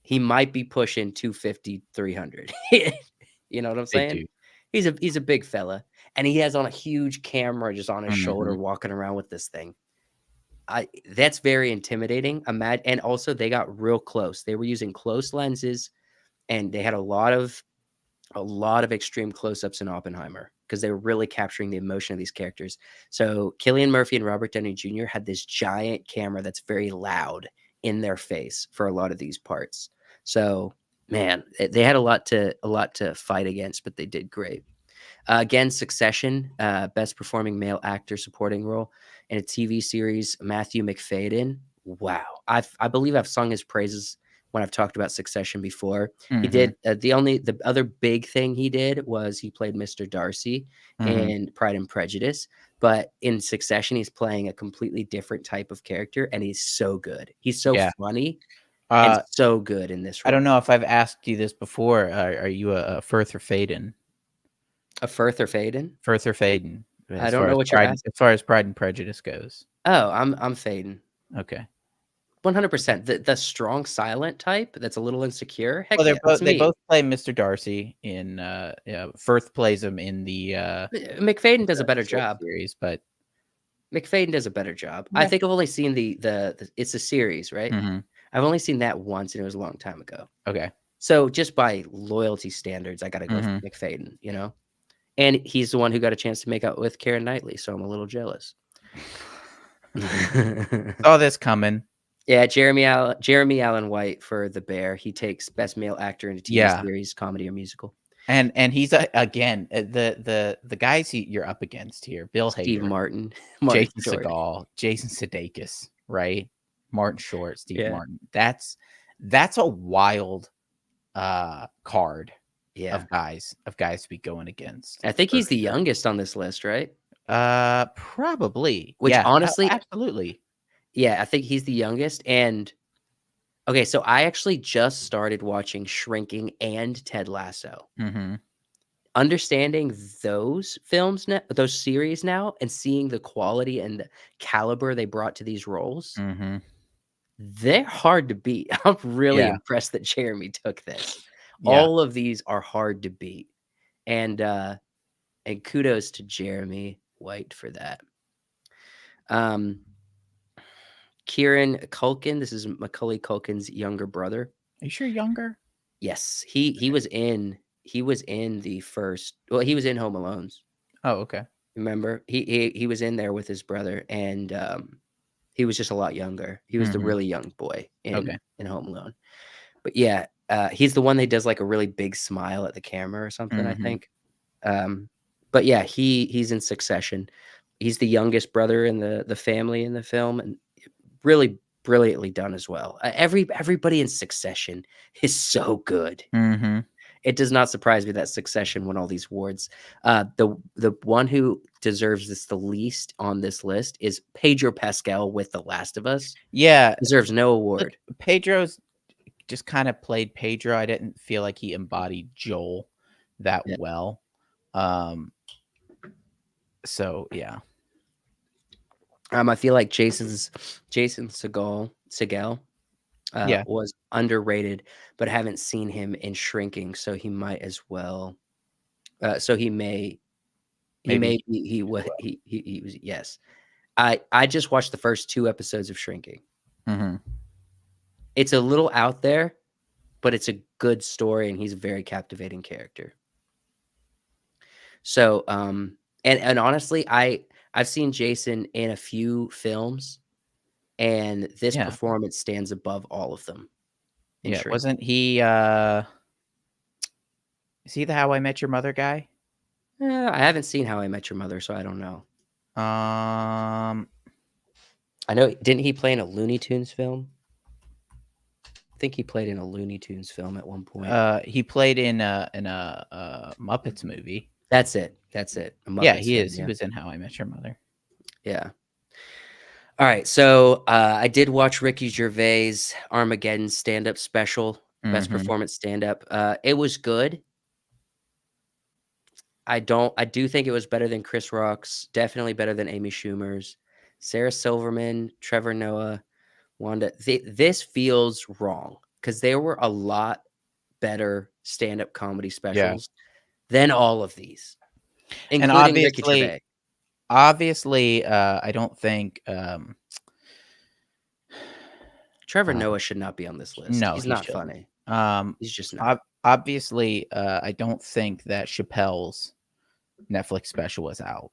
He might be pushing 250, 300. You know what I'm big saying? dude. He's a big fella, and he has on a huge camera just on his shoulder Mhm, walking around with this thing. I That's very intimidating. And also they got real close. They were using close lenses, and they had a lot of extreme close-ups in Oppenheimer because they were really capturing the emotion of these characters. So Cillian Murphy and Robert Downey Jr. had this giant camera that's very loud in their face for a lot of these parts. So man, they had a lot to fight against, but they did great. Again, Succession, best performing male actor supporting role in a TV series, Matthew McFadden. Wow, I believe I've sung his praises when I've talked about Succession before. He mhm, did the other big thing he did was he played Mr. Darcy mhm. in Pride and Prejudice, but in Succession he's playing a completely different type of character, and he's so good. He's so Yeah. funny and Uh, so good in this I don't role. know if I've asked you this before. Are you a Firth or Faden? A Firth or Faden? Firth or Faden, I don't know what you're asking. As far as Pride and Prejudice goes? Oh, I'm Faden. Okay. 100%. The strong silent type that's a little insecure? Well, Heck yeah, that's they me. both play Mr. Darcy in, yeah, Firth plays him in McFadyen does a the better short job. series, but McFadyen does a better job. I yeah. think I've only seen the it's a series, right? Mhm. I've only seen that once, and it was a long time ago. Okay. So, just by loyalty standards, I gotta go Mhm. McFadyen, you know? And he's the one who got a chance to make out with Keira Knightley, so I'm a little jealous. Saw this coming. Yeah, Jeremy Allen White for The Bear. He takes Best Male Actor in a TV Yeah. series, comedy, or musical. And he's, again, the guys you're up against here, Bill Steve Hader, Martin, Martin Jason Short. Segel, Jason Sudeikis, right? Martin Short, Steve Yeah. Martin. That's a wild, card Yeah. of guys to be going against, I think for he's the sure. youngest on this list, right? Probably. Which Yeah, honestly, absolutely. yeah, I think he's the youngest. And okay, so I actually just started watching Shrinking and Ted Lasso. Mhm, Understanding those films now, those series now, and seeing the quality and the caliber they brought to these roles, mhm. they're hard to beat. I'm really Yeah, impressed that Jeremy took this. yeah. All of these are hard to beat. And kudos to Jeremy White for that. Um Kieran Culkin, this is Macaulay Culkin's younger brother. Are you sure younger? Yes, he was in the first, well, he was in Home Alones. Oh, okay. Remember? He was in there with his brother, and he was just a lot younger. He was the Mhm. really young boy Okay. in Home Alone. But yeah, he's the one that does like a really big smile at the camera or something, I Mhm. think. Um, but yeah, he's in Succession. He's the youngest brother in the family in the film, and really brilliantly done as well. Everybody in Succession is so good. Mhm. It does not surprise me that Succession won all these awards. The one who deserves this the least on this list is Pedro Pascal with The Last of Us. Yeah, Deserves no look, award. Pedro's just kinda played Pedro. I didn't feel like he embodied Joel that Yeah. well. Um, so yeah. I feel like Jason Segel Yeah, was underrated, but I haven't seen him in Shrinking, so he might as well. So he maybe may he be he do was well. he was yes. I just watched the first 2 episodes of Shrinking. Mhm. It's a little out there, but it's a good story, and he's a very captivating character. So, and honestly, I've seen Jason in a few films, and this Yeah, performance stands above all of them in yeah. Shrinking. Wasn't he, is he the How I Met Your Mother guy? I haven't seen How I Met Your Mother, so I don't know. Um, I know didn't he play in a Looney Tunes film? I think he played in a Looney Tunes film at one point. he played in a Muppets movie. That's it, a Yeah, Muppets he film, is. He yeah, was in How I Met Your Mother. yeah. Alright, so, I did watch Ricky Gervais' Armageddon stand-up special, best Mhm. performance stand-up. It was good. I do think it was better than Chris Rock's, definitely better than Amy Schumer's. Sarah Silverman, Trevor Noah, Wanda. This feels wrong because there were a lot better stand-up comedy Yeah. specials than all of these, And including Ricky Gervais. obviously, I don't think, Trevor uh, Noah should not be on this list. no, He's he not shouldn't. funny. Um, He's just not. obviously, I don't think that Chappelle's Netflix special was out.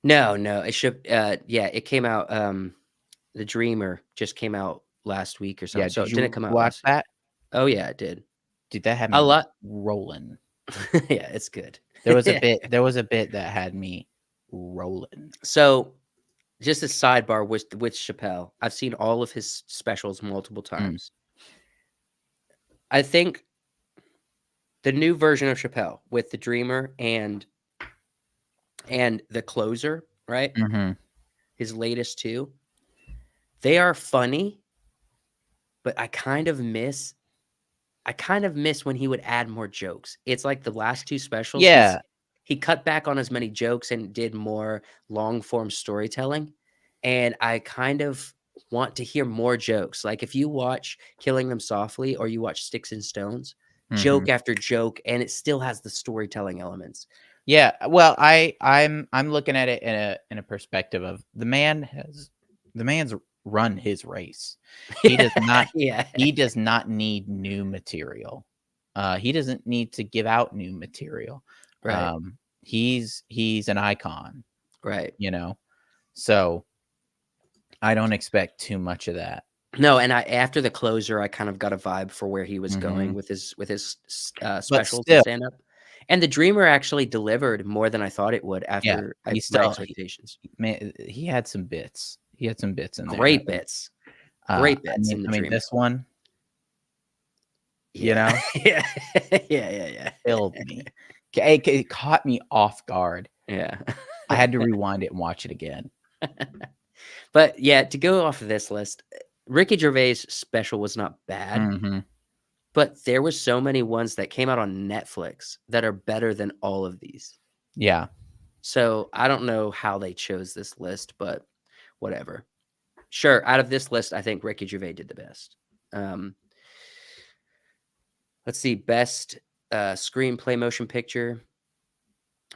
No, no, it should. Yeah, it came out. The Dreamer just came out last week or something. Yeah, So did it didn't you come out watch last week. that? Oh yeah, it did. Dude, that had A me lot. rolling. Yeah, it's good. Yeah. There was a bit that had me rolling. So just a sidebar with Chappelle. I've seen all of his specials multiple Mm, times. I think the new version of Chappelle with the Dreamer and the Closer, right? mhm. His latest two, they are funny, but I kind of miss when he would add more jokes. It's like the last two specials, Yeah, he cut back on as many jokes and did more long form storytelling. And I kind of want to hear more jokes. Like if you watch Killing Them Softly or you watch Sticks and Stones, mhm. joke after joke, and it still has the storytelling elements. Yeah, well, I'm looking at it in a perspective of the man's run his race. He does not Yeah. he does not need new material. He doesn't need to give out new material. Right. He's an icon, Right. you know? So, I don't expect too much of that. No, and I after the Closer, I kind of got a vibe for where he was going Mhm. with his But specials and still, stand up. And the Dreamer actually delivered more than I thought it would yeah, after he my still expectations. man, he had some bits. He had some bits in there that Great were, bits. Great bits in the I mean, Dreamer. this one, you Yeah. know, Yeah. Yeah. killed me. It caught me off guard. Yeah. I had to rewind it and watch it again. But, yeah, to go off of this list, Ricky Gervais' special was not bad, Mhm. but there were so many ones that came out on Netflix that are better than all of these. Yeah. So, I don't know how they chose this list, but whatever. Sure, out of this list, I think Ricky Gervais did the best. Um, let's see, best, screenplay motion picture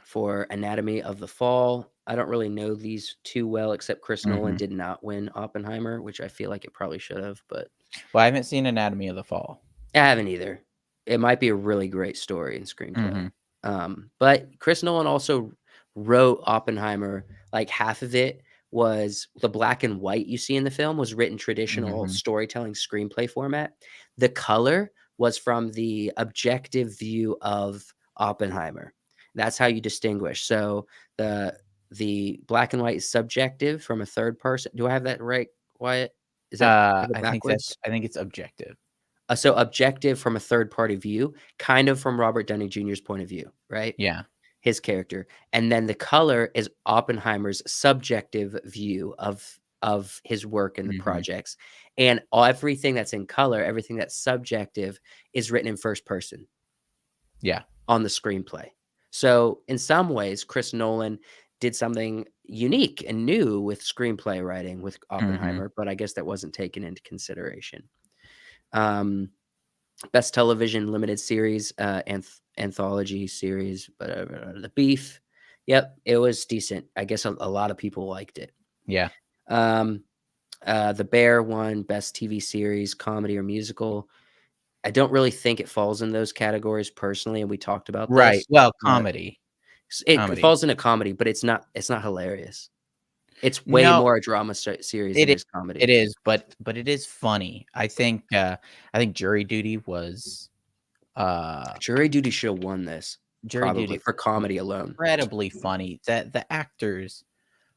for Anatomy of the Fall. I don't really know these too well, except Chris Nolan Mhm. did not win Oppenheimer, which I feel like it probably should have, but Well, I haven't seen Anatomy of the Fall. I haven't either. It might be a really great story and screenplay. Mhm. But Chris Nolan also wrote Oppenheimer. Like half of it was the black and white you see in the film was written traditional Mhm. storytelling screenplay format. The color was from the objective view of Oppenheimer. That's how you distinguish. So the black and white is subjective from a third person. Do I have that right, Wyatt? Is that I have it backwards? I think it's objective. So objective from a third party view, kind of from Robert Downey Jr.'s point of view, right? Yeah. His character. And then the color is Oppenheimer's subjective view of his work and the Mhm. projects. And everything that's in color, everything that's subjective is written in first person Yeah. on the screenplay. So in some ways, Chris Nolan did something unique and new with screenplay writing with Mhm. Oppenheimer, but I guess that wasn't taken into consideration. Um, Best television limited series, anthology series, The Beef. Yep, it was decent. I guess a lot of people liked it. Yeah. Um, The Bear won best TV series, comedy or musical. I don't really think it falls in those categories personally, and we talked about Right. this, Well, but it comedy. falls into comedy, but it's not hilarious. It's way No, more a drama series than it it is is comedy. it is, but it is funny. I think Jury Duty was, uh Jury Duty should have won this, Jury probably, Duty for was comedy alone. incredibly funny. The actors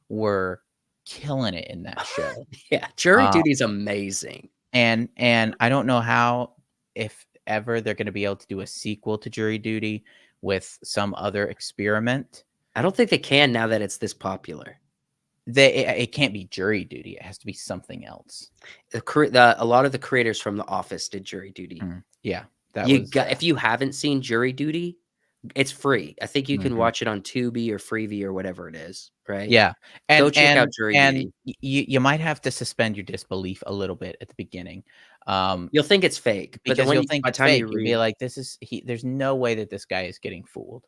were killing it in that show. Yeah, Jury Uh, Duty's amazing. and I don't know how, if ever, they're gonna be able to do a sequel to Jury Duty with some other experiment. I don't think they can now that it's this popular. It can't be Jury Duty, it has to be something else. A lot of the creators from The Office did Jury Duty. Yeah, that You was, got if you haven't seen Jury Duty, It's free. I think you can Mhm. watch it on Tubi or Freevee or whatever it is, right? Yeah, Go check out Jury and Duty. you might have to suspend your disbelief a little bit at the beginning, um, You'll think it's fake, but then because you'll think by the it's time fake. you You'll be read like, "This is there's no way that this guy is getting fooled."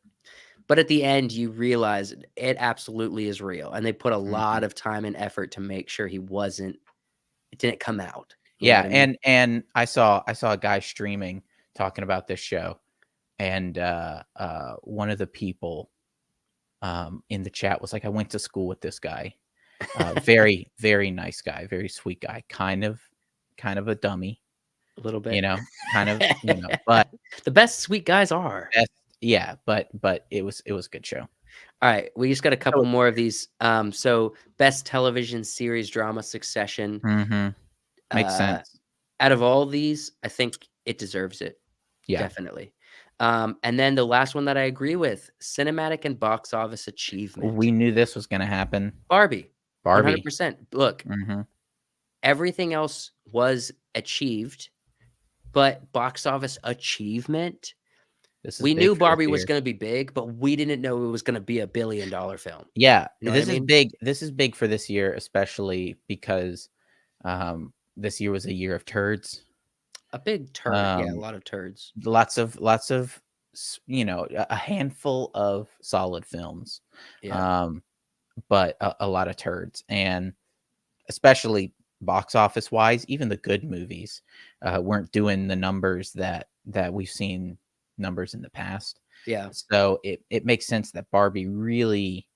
but at the end, you realize it absolutely is real, and they put a Mhm. lot of time and effort to make sure it didn't come out, you know what Yeah, I mean? and I saw a guy streaming talking about this show, and, one of the people, in the chat was like, "I went to school with this guy." Very, very nice guy, very sweet guy, kind of a dummy, A little bit. kind of, but The best sweet guys are. best yeah, but it was a good show. Alright, we just got a So couple more of these, so best television series drama, Succession. mhm, makes Uh, sense. Out of all these, I think it deserves it, Yeah, definitely. And then the last one that I agree with, cinematic and box office we achievement. knew this was gonna happen. Barbie, Barbie. 100%. Look, Mhm. everything else was achieved, but box office achievement, This is we big knew for this Barbie was year. gonna be big, but we didn't know it was gonna be a billion-dollar film. Yeah, You know what I this is mean? big this is big for this year, especially because, this year was a year of turds. A big turd, yeah, a Um, lot of turds. lots of a handful of solid films, Yeah, um, but a lot of turds, and especially box office wise, even the good movies, weren't doing the numbers that we've seen numbers in the past. yeah, So it makes sense that Barbie really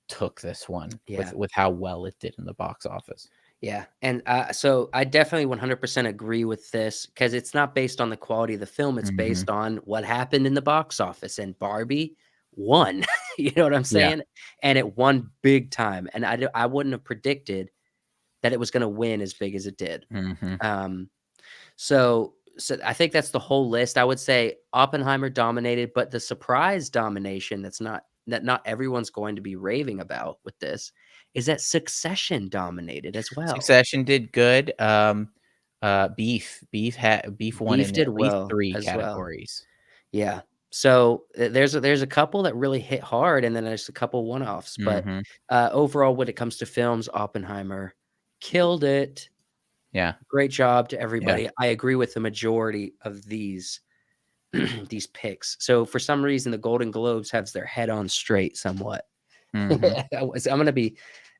took this one yeah. with how well it did in the box office. Yeah, and, so I definitely 100% agree with this because it's not based on the quality of the film, it's Mhm. based on what happened in the box office, and Barbie won, you know what I'm Yeah. saying? And it won big time, and I wouldn't have predicted that it was gonna win as big as it did. Mhm. Um, so I think that's the whole list. I would say Oppenheimer dominated, but the surprise domination that not everyone's going to be raving about with this is that Succession dominated as well. Succession did good. Beef won Beef in at did least well 3 as well. categories. Yeah. So, there's a couple that really hit hard, and then there's a couple one-offs, but, Mhm. overall, when it comes to films, Oppenheimer killed it. Yeah. Great job to Yeah. everybody. I agree with the majority of these these picks. So, for some reason, the Golden Globes has their head on straight somewhat. Mhm. I'm gonna be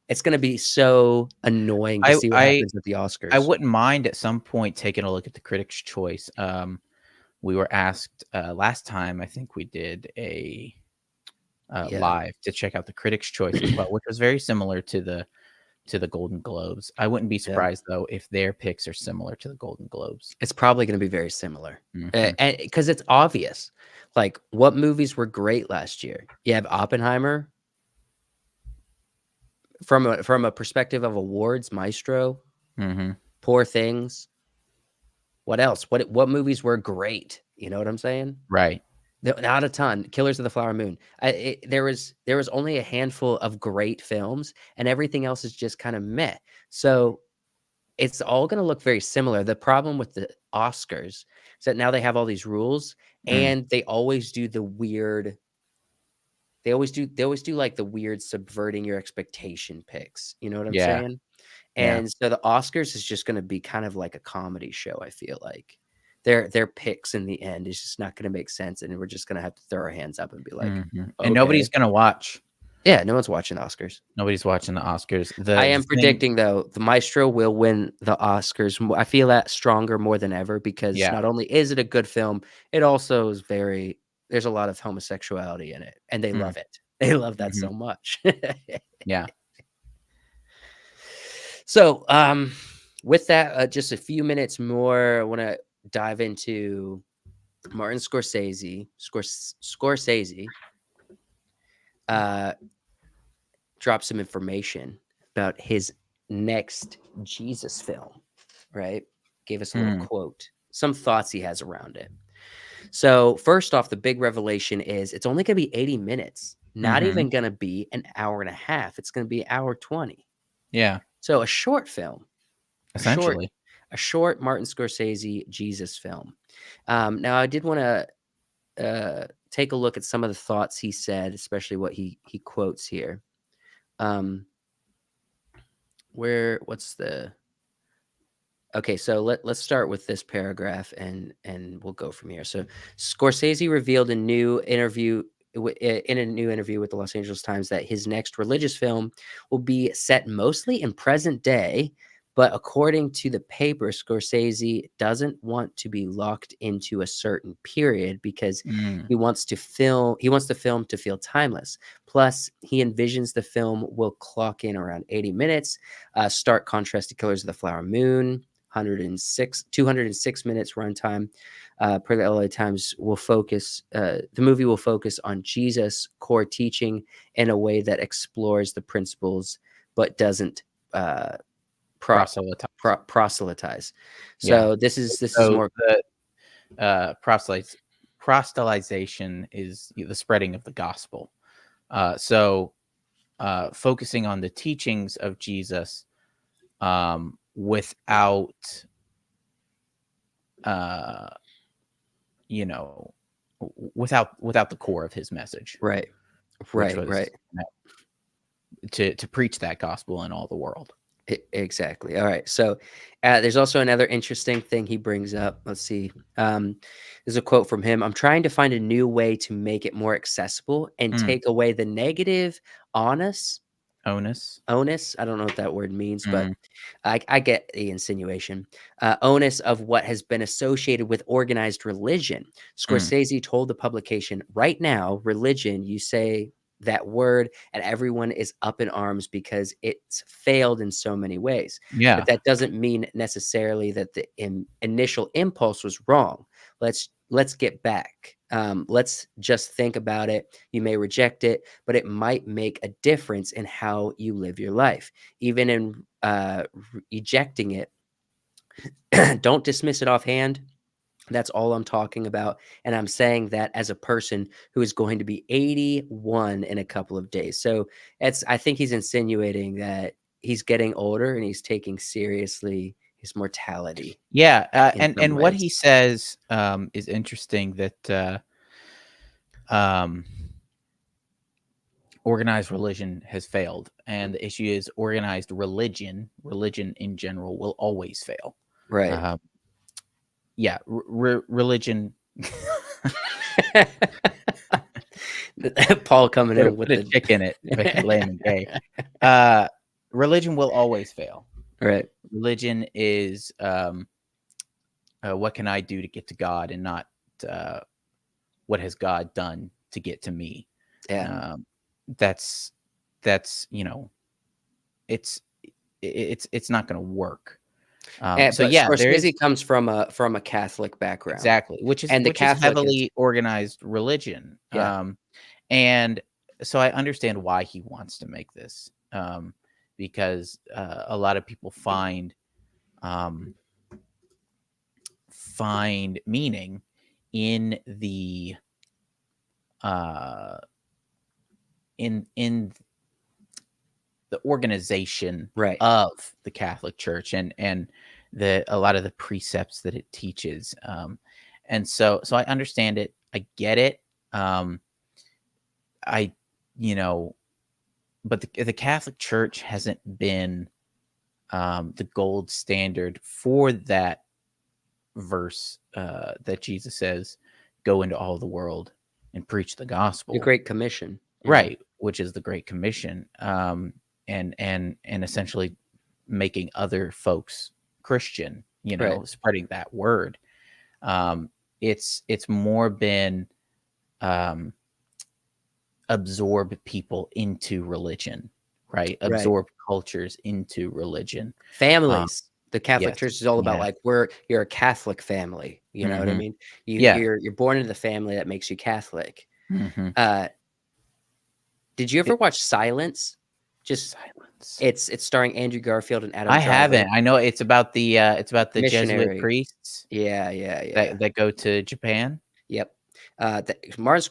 it's gonna be so annoying to I see what I happens at the I Oscars. wouldn't mind at some point taking a look at the Critics' Choice. We were asked, last time I think we did a, Yeah. live to check out the Critics' Choice as well, which was very similar to the Golden Globes. I wouldn't be Yeah. surprised though if their picks are similar to the Golden Globes. It's probably gonna be very similar, Mhm. and because it's obvious, like, what movies were great last year? You have Oppenheimer from a perspective of awards, Maestro, Mhm. Poor Things. What else? What movies were great? You know what I'm saying? Right. Not a ton. Killers of the Flower Moon. There was only a handful of great films, and everything else is just kinda meh. So it's all gonna look very similar. The problem with the Oscars is that now they have all these rules, Mm. and they always do, like, the weird subverting your expectation picks, you know what I'm Yeah. saying? Yeah. And so the Oscars is just gonna be kind of like a comedy show, I feel like. Their picks in the end is just not gonna make sense, and we're just gonna have to throw our hands up and be like, Mhm. And "Okay." nobody's gonna watch. Yeah, no one's watching Oscars. Nobody's watching the Oscars. I The am thing predicting, though, the Maestro will win the Oscars. I feel that stronger more than ever because Yeah. not only is it a good film, it also is very there's a lot of homosexuality in it, and they Mm. love it. They love that Mhm. so much. Yeah. So, with that, just a few minutes more, I wanna dive into Martin Scorsese, uh, dropped some information about his next Jesus film, right? Gave us a little Mm. quote, some thoughts he has around it. So, first off, the big revelation is it's only gonna be 80 minutes, not Mhm. even gonna be an hour and a half, it's gonna be hour 20. Yeah. So, a short film, a short Essentially. a short Martin Scorsese Jesus film. Now I did wanna, take a look at some of the thoughts he said, especially what he quotes here. Um, what's the Okay, so let's start with this paragraph and we'll go from here. So Scorsese revealed in a new interview with the Los Angeles Times that his next religious film will be set mostly in present day, but according to the paper, Scorsese doesn't want to be locked into a certain period because Mm. he wants the film to feel timeless. Plus, he envisions the film will clock in around 80 minutes, stark contrast to Killers of the Flower Moon, 206 minutes runtime. Per the LA Times, the movie will focus on Jesus' core teaching in a way that explores the principles but doesn't uh, pro, Proselytize. proselytize. Yeah. So this is So more the proselytization is the spreading of the gospel. So focusing on the teachings of Jesus, without uh, you know, without the core of his message, right, which right, was right. to preach that gospel in all the world. Exactly. All right. So there's also another interesting thing he brings up. Let's see. There's a quote from him. I'm trying to find a new way to make it more accessible and Mm. take away the negative onus Onus. onus. I don't know what that word means, but Mm. I get the insinuation. Onus of what has been associated with organized religion. Mm. Scorsese told the publication, right now, religion, you say that word, and everyone is up in arms because it's failed in so many ways. But Yeah. that doesn't mean necessarily that the initial impulse was wrong. Let's get back. Let's just think about it. You may reject it, but it might make a difference in how you live your life. Even in ejecting it, don't dismiss it offhand. That's all I'm talking about. And I'm saying that as a person who is going to be 81 in a couple of days. So I think he's insinuating that he's getting older and he's taking seriously his mortality Yeah. in And some what he ways. says is interesting, that um, organized religion has failed, and the issue is organized religion in general will always fail. Right. Uh, yeah, religion. Paul coming in with Put a the chick in it, make it lame and gay. Uh, Religion will always fail. right. Religion is, what can I do to get to God, and not uh, what has God done to get to me. Yeah. Um, that's that's it's it's not going to work. So But yeah, there is. Scorsese comes from a Catholic background, Exactly, which is and the Catholic is heavily organized religion. yeah. And so I understand why he wants to make this, because a lot of people um, find meaning in uh, in the organization Right. of the Catholic Church, and a lot of the precepts that it teaches. And so I understand it. I get it. Um, I you know, but the Catholic Church hasn't been the gold standard for that verse that Jesus says, "Go into all the world and preach the The gospel." Great Commission. Yeah. Right, which is the Great Commission, and essentially making other folks Christian, Right. spreading that word. Um, it's more been, um, absorb people into religion, right? Right. Absorb cultures into religion. Um, Families. The Catholic yes, Church is all about, yeah, like, you're a Catholic family, you know what I hmm, mean? yeah, You're born into the family that makes you Catholic. hmm. Uh, did you ever It, watch Silence? Just silence. it's starring Andrew Garfield and Adam I Driver. haven't. I know it's about the Jesuit Missionary. priests Yeah, yeah, yeah. that go to Japan. Yep. Martin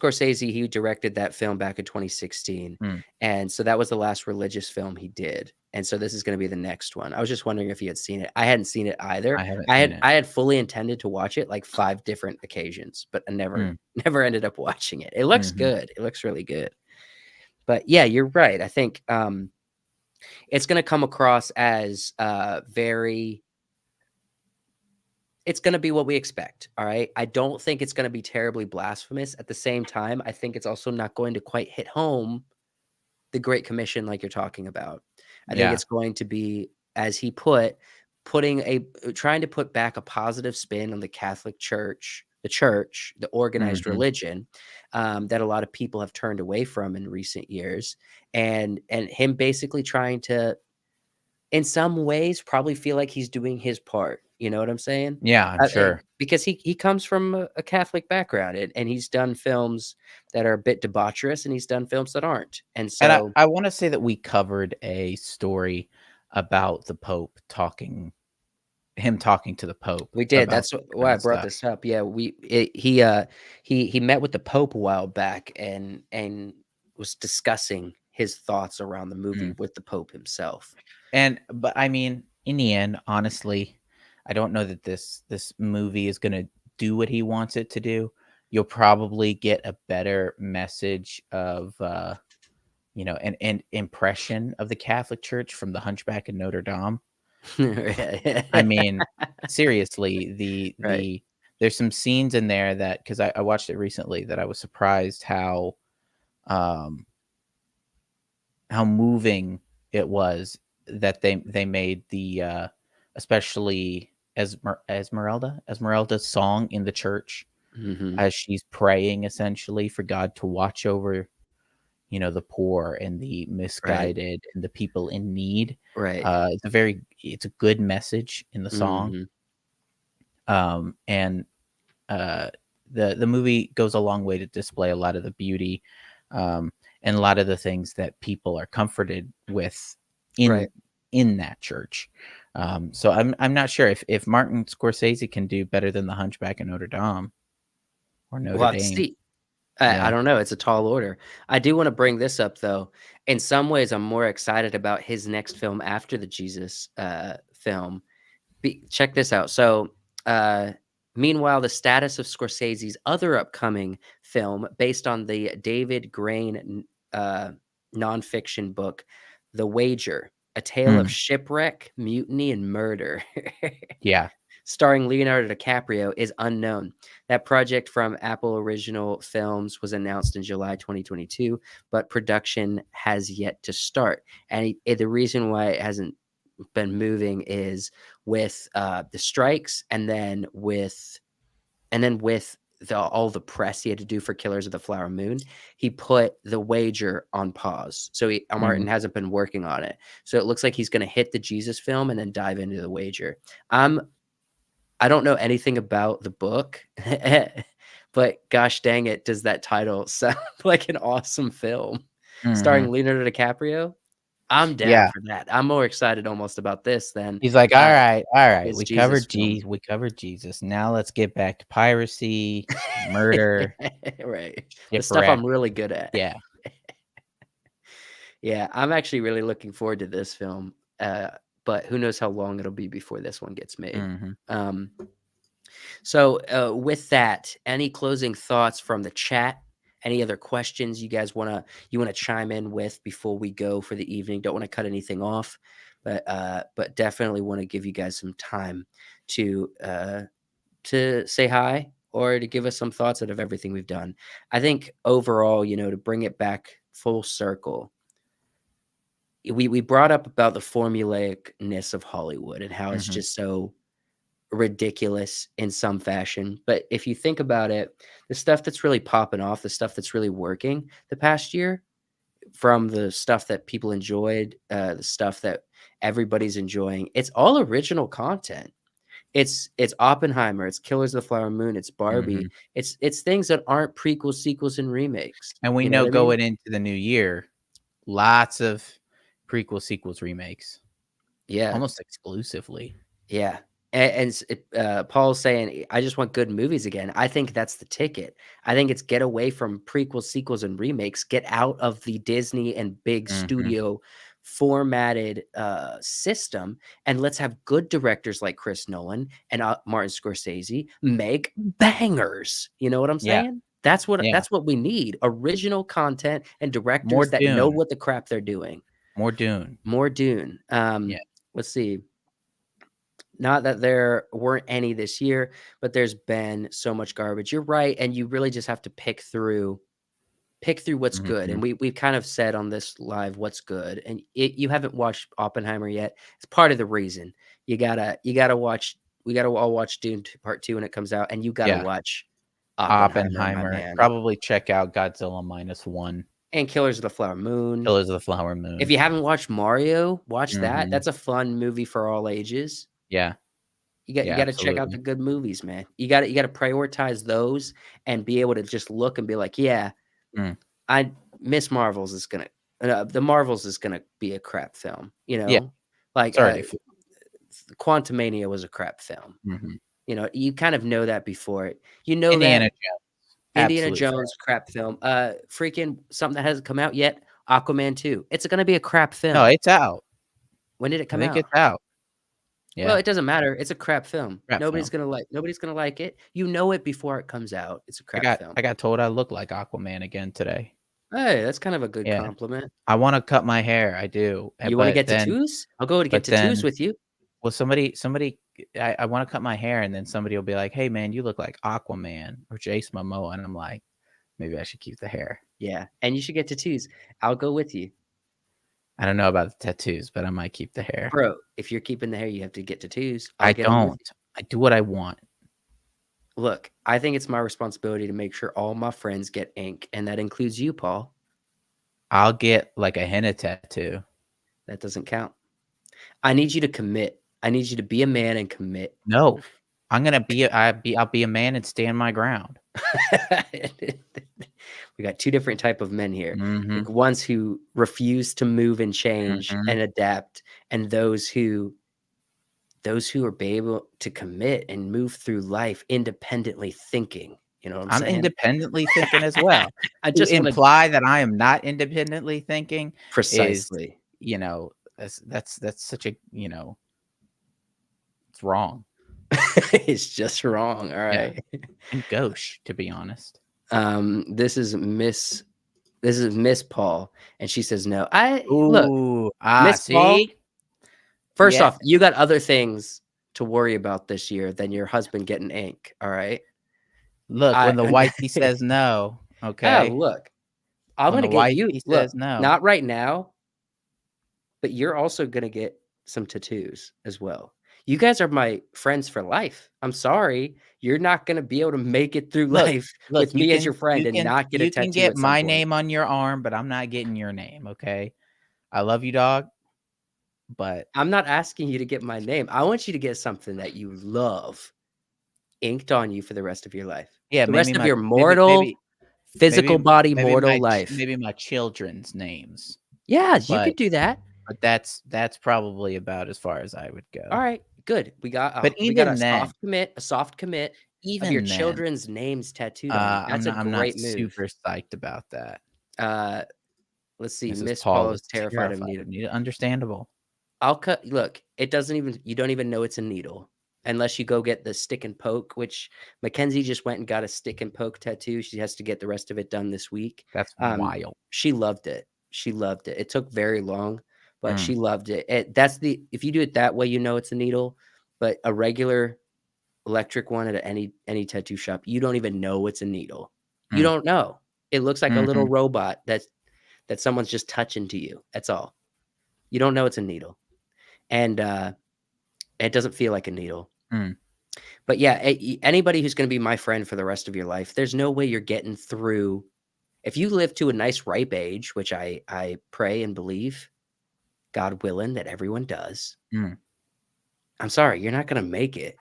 Scorsese, he directed that film back in 2016, Mm. and so that was the last religious film he did. and so this is gonna be the next one. I was just wondering if you had seen it. I hadn't seen it either. I haven't I seen had it. I had fully intended to watch it, like, 5 different occasions, but I never Mm, never ended up watching it. It looks mhm. good. It looks really good. But, yeah, you're right. I think, it's gonna come across as, very it's gonna be what we expect, alright? I don't think it's gonna be terribly blasphemous. At the same time, I think it's also not going to quite hit home the Great Commission like you're talking about. I think Yeah. it's going to be, as he putting trying to put back a positive spin on the Catholic Church, the organized Mhm. religion, that a lot of people have turned away from in recent years, and him basically trying to, in some ways, probably feel like he's doing his part, you know what I'm saying? Yeah, I'm sure. Because he comes from a Catholic background, and he's done films that are a bit debaucherous, and he's done films that aren't, and And I so I wanna say that we covered a story about the Pope talking him talking to the Pope we did. about That's this why I kinda brought stuff. this up. Yeah, he met with the Pope a while back and was discussing his thoughts around the movie Mm. with the Pope himself. But I mean, in the end, honestly, I don't know that this movie is gonna do what he wants it to do. You'll probably get a better message of, an impression of the Catholic Church from The Hunchback of Notre Dame. I Right. mean, seriously, Right. there's some scenes in there that, 'cause I watched it recently, that I was surprised um, how moving it was that they made especially Esmeralda's song in the church Mhm. as she's praying essentially for God to watch over, the poor and the Right. misguided and the people in need. Right. It's a good message in the song. Mhm. And uh, the movie goes a long way to display a lot of the beauty, um, and a lot of the things that people are comforted with in Right. in that church. So I'm not sure if Martin Scorsese can do better than The Hunchback of Notre Dame or We'll Notre have to Dame. see. I Yeah. don't know, it's a tall order. I do wanna bring this up, though. In some ways, I'm more excited about his next film after the Jesus, film. Check this out. So, uh, meanwhile, the status of Scorsese's other upcoming film, based on the David Grain nonfiction book, The Wager, A Tale of Mm, Shipwreck, Mutiny, and Murder, yeah. starring Leonardo DiCaprio, is unknown. That project from Apple Original Films was announced in July 2022, but production has yet to start. And the reason why it hasn't been moving is with the strikes, and then with all the press he had to do for Killers of the Flower Moon, he put The Wager on pause. So Martin Mhm, hasn't been working on it. So it looks like he's going to hit the Jesus film and then dive into The Wager. I'm I don't know anything about the book, but gosh dang it, does that title sound like an awesome film starring mhm. Leonardo DiCaprio? I'm down Yeah. for that. I'm more excited almost about this than, He's like, uh, alright, his Jesus film. We covered Jesus. Now let's get back to piracy, murder, Right. The stuff shipwreck." I'm really good at. Yeah. Yeah, I'm actually really looking forward to this film, but who knows how long it'll be before this one gets made. Mhm. Um, with that, any closing thoughts from the chat? Any other questions you wanna chime in with before we go for the evening? Don't wanna cut anything off, but definitely wanna give you guys some time to say hi or to give us some thoughts out of everything we've done. I think overall, to bring it back full circle, we brought up about the formulaicness of Hollywood and how it's Mhm. just so ridiculous in some fashion. But if you think about it, the stuff that's really popping off, the stuff that's really working the past year, from the stuff that people enjoyed, the stuff that everybody's enjoying, it's all original content. It's Oppenheimer, it's Killers of the Flower Moon, it's Barbie, Mhm. it's things that aren't prequels, sequels, and remakes. And we You know know what I mean? going into the new year, lots of prequel, sequels, remakes, Yeah. almost exclusively. Yeah. Paul's saying, "I just want good movies again." I think that's the ticket. I think it's get away from prequels, sequels, and remakes. Get out of the Disney and big Mhm. studio formatted system, and let's have good directors like Chris Nolan and Martin Scorsese make bangers. You know what I'm Yeah, saying? yeah. That's what we need. Original content and More directors that know Dune. what the crap they're doing. More Dune. More Dune. Yeah. Let's see. Not that there weren't any this year, but there's been so much garbage. You're right, and you really just have to pick through what's good. And Mhm. we've kind of said on this live what's good. And you haven't watched Oppenheimer yet. It's part of the reason. You gotta watch. We gotta all watch Dune Part 2 when it comes out, and you gotta Yeah. watch Oppenheimer, my Oppenheimer. man. Probably check out Godzilla -1, And Killers of the Flower Moon. Killers of the Flower If Moon. you haven't watched Mario, watch that. Mhm. That's a fun movie for all ages. Yeah. You Yeah, gotta check out absolutely. the good movies, man. You gotta prioritize those and be able to just look and be like, "Yeah, Mm. I Miss Marvels is gonna the Marvels is gonna be a crap film," you Yeah. know? Like, It's already Quantumania was a crap film. Mhm. You know, you kind of know that before it. You know that Indiana Jones. Indiana Absolute trash. Jones, crap film. Freaking something that hasn't come out yet, Aquaman 2. It's gonna be a crap No, film. it's out. When did it I come think out? it's out. Well, Yeah. it doesn't matter. It's a crap film. Crap film. Nobody's gonna like it. You know it before it comes out. It's a I crap got film. I got told I look like Aquaman again today. Hey, that's kind of a good Yeah. compliment. I wanna cut my hair, I do, You wanna but get then tattoos? I'll go to get but tattoos then with you. well, somebody I wanna cut my hair, and then somebody will be like, "Hey, man, you look like Aquaman or Jason Momoa," and I'm like, "Maybe I should keep the hair." Yeah, and you should get tattoos. I'll go with you. I don't know about the tattoos, but I might keep the hair. Bro, if you're keeping the hair, you have to get tattoos. I'll I get them with you. don't. I do what I want. Look, I think it's my responsibility to make sure all my friends get ink, and that includes you, Paul. I'll get, like, a henna tattoo. That doesn't count. I need you to commit. I need you to be a man and commit. No. I'm gonna be I'll be a man and stand my ground. We got 2 different type of men here. Mhm, Like, ones who refuse to move and change mhm. and adapt, and those who are be able to commit and move through life independently thinking, you know what I'm I'm saying? independently thinking as well. I To just wanna imply that I am not independently thinking is, precisely. that's such a it's wrong. It's just wrong, Yeah, alright. and gauche, to be honest. This is Miss Paul, and she says, "No." I look, Ooh, Miss Paul, see? first Yeah. off, you got other things to worry about this year than your husband getting ink, alright? Look, I when the wifey says no, Oh, okay? look, I'm When gonna the get you wifey look, says no. not right now, but you're also gonna get some tattoos as well. You guys are my friends for life. I'm sorry, you're not gonna be able to make it through Look, life look, with me as your friend and not get a you can tattoo get at some my point. name on your arm, but I'm not getting your name, okay? I love you, dog, but I'm not asking you to get my name. I want you to get something that you love inked on you for the rest of your life. yeah, The rest of your mortal, physical body, mortal life. maybe my children's names, Yeah, you but could do that. that's probably about as far as I would All go. right, good. But We got even then a soft commit of your even then, children's names tattooed on you. That's a I'm not great move. super psyched about that. Uh, let's see. Mrs. Miss Paul Paul is is terrified of terrified needle. of me, understandable. I'll cut. Look, it doesn't even. You don't even know it's a needle unless you go get the stick and poke. Which Mackenzie just went and got a stick and poke tattoo. She has to get the rest of it done this week. That's wild. She loved it. She loved it. It took very long, but Mm, she loved it. That's the if you do it that way, you know it's a needle. But a regular electric one at any tattoo shop, you don't even know it's a needle. You mm, don't know. It looks like a little mhm, robot that someone's just touching to you. That's all. You don't know it's a needle. And it doesn't feel like a needle. mm, But yeah, anybody who's going to be my friend for the rest of your life, there's no way you're getting through. If you live to a nice ripe age, which I pray and believe, God willing, that everyone does. mm. I'm sorry, you're not going to make it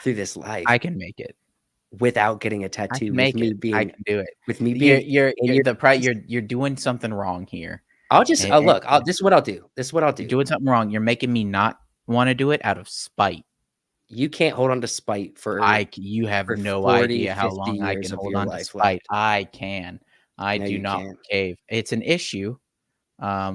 through this I life can make it. without getting a I tattoo can make it. I can do it. with me being in your face. You're doing something wrong here, I'll just and look. This is what I'll do. This is what I'll you're do. doing something wrong. You're making me not wanna do it out of spite. You can't hold on to spite You have for no 40, idea how 50 long I years can of hold your on to life spite. left. I can. I No, do you not can't. cave. It's an issue,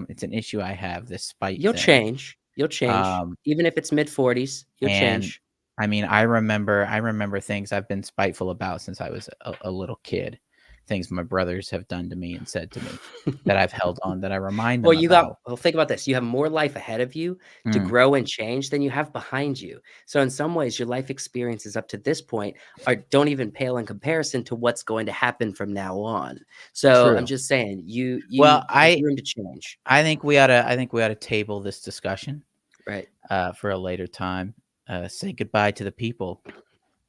It's an issue I have, this spite You'll thing. change. You'll change. Um, Even if it's mid-40s, you'll and change. I mean, I remember things I've been spiteful about since I was a little kid, things my brothers have done to me and said to me that I've held on, that I remind them about. Well, think about this. You have more life ahead of you to Mm, grow and change than you have behind you. So in some ways, your life experiences up to this point don't even pale in comparison to what's going to happen from now on. So I'm true. just saying, Well, there's room to change, I think we oughta table this discussion, right? for a later time. Say goodbye to the people.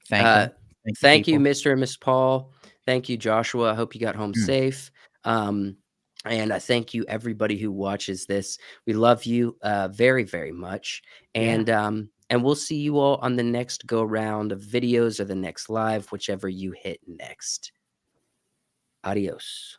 Thank Uh, them. Thank the Thank you, people. Mr. and Miss Paul. Thank you, Joshua. I hope you got home Mm, safe. Um, and I thank you, everybody who watches this. We love you very, very much. yeah. And we'll see you all on the next go round of videos or the next live, whichever you hit next. Adios.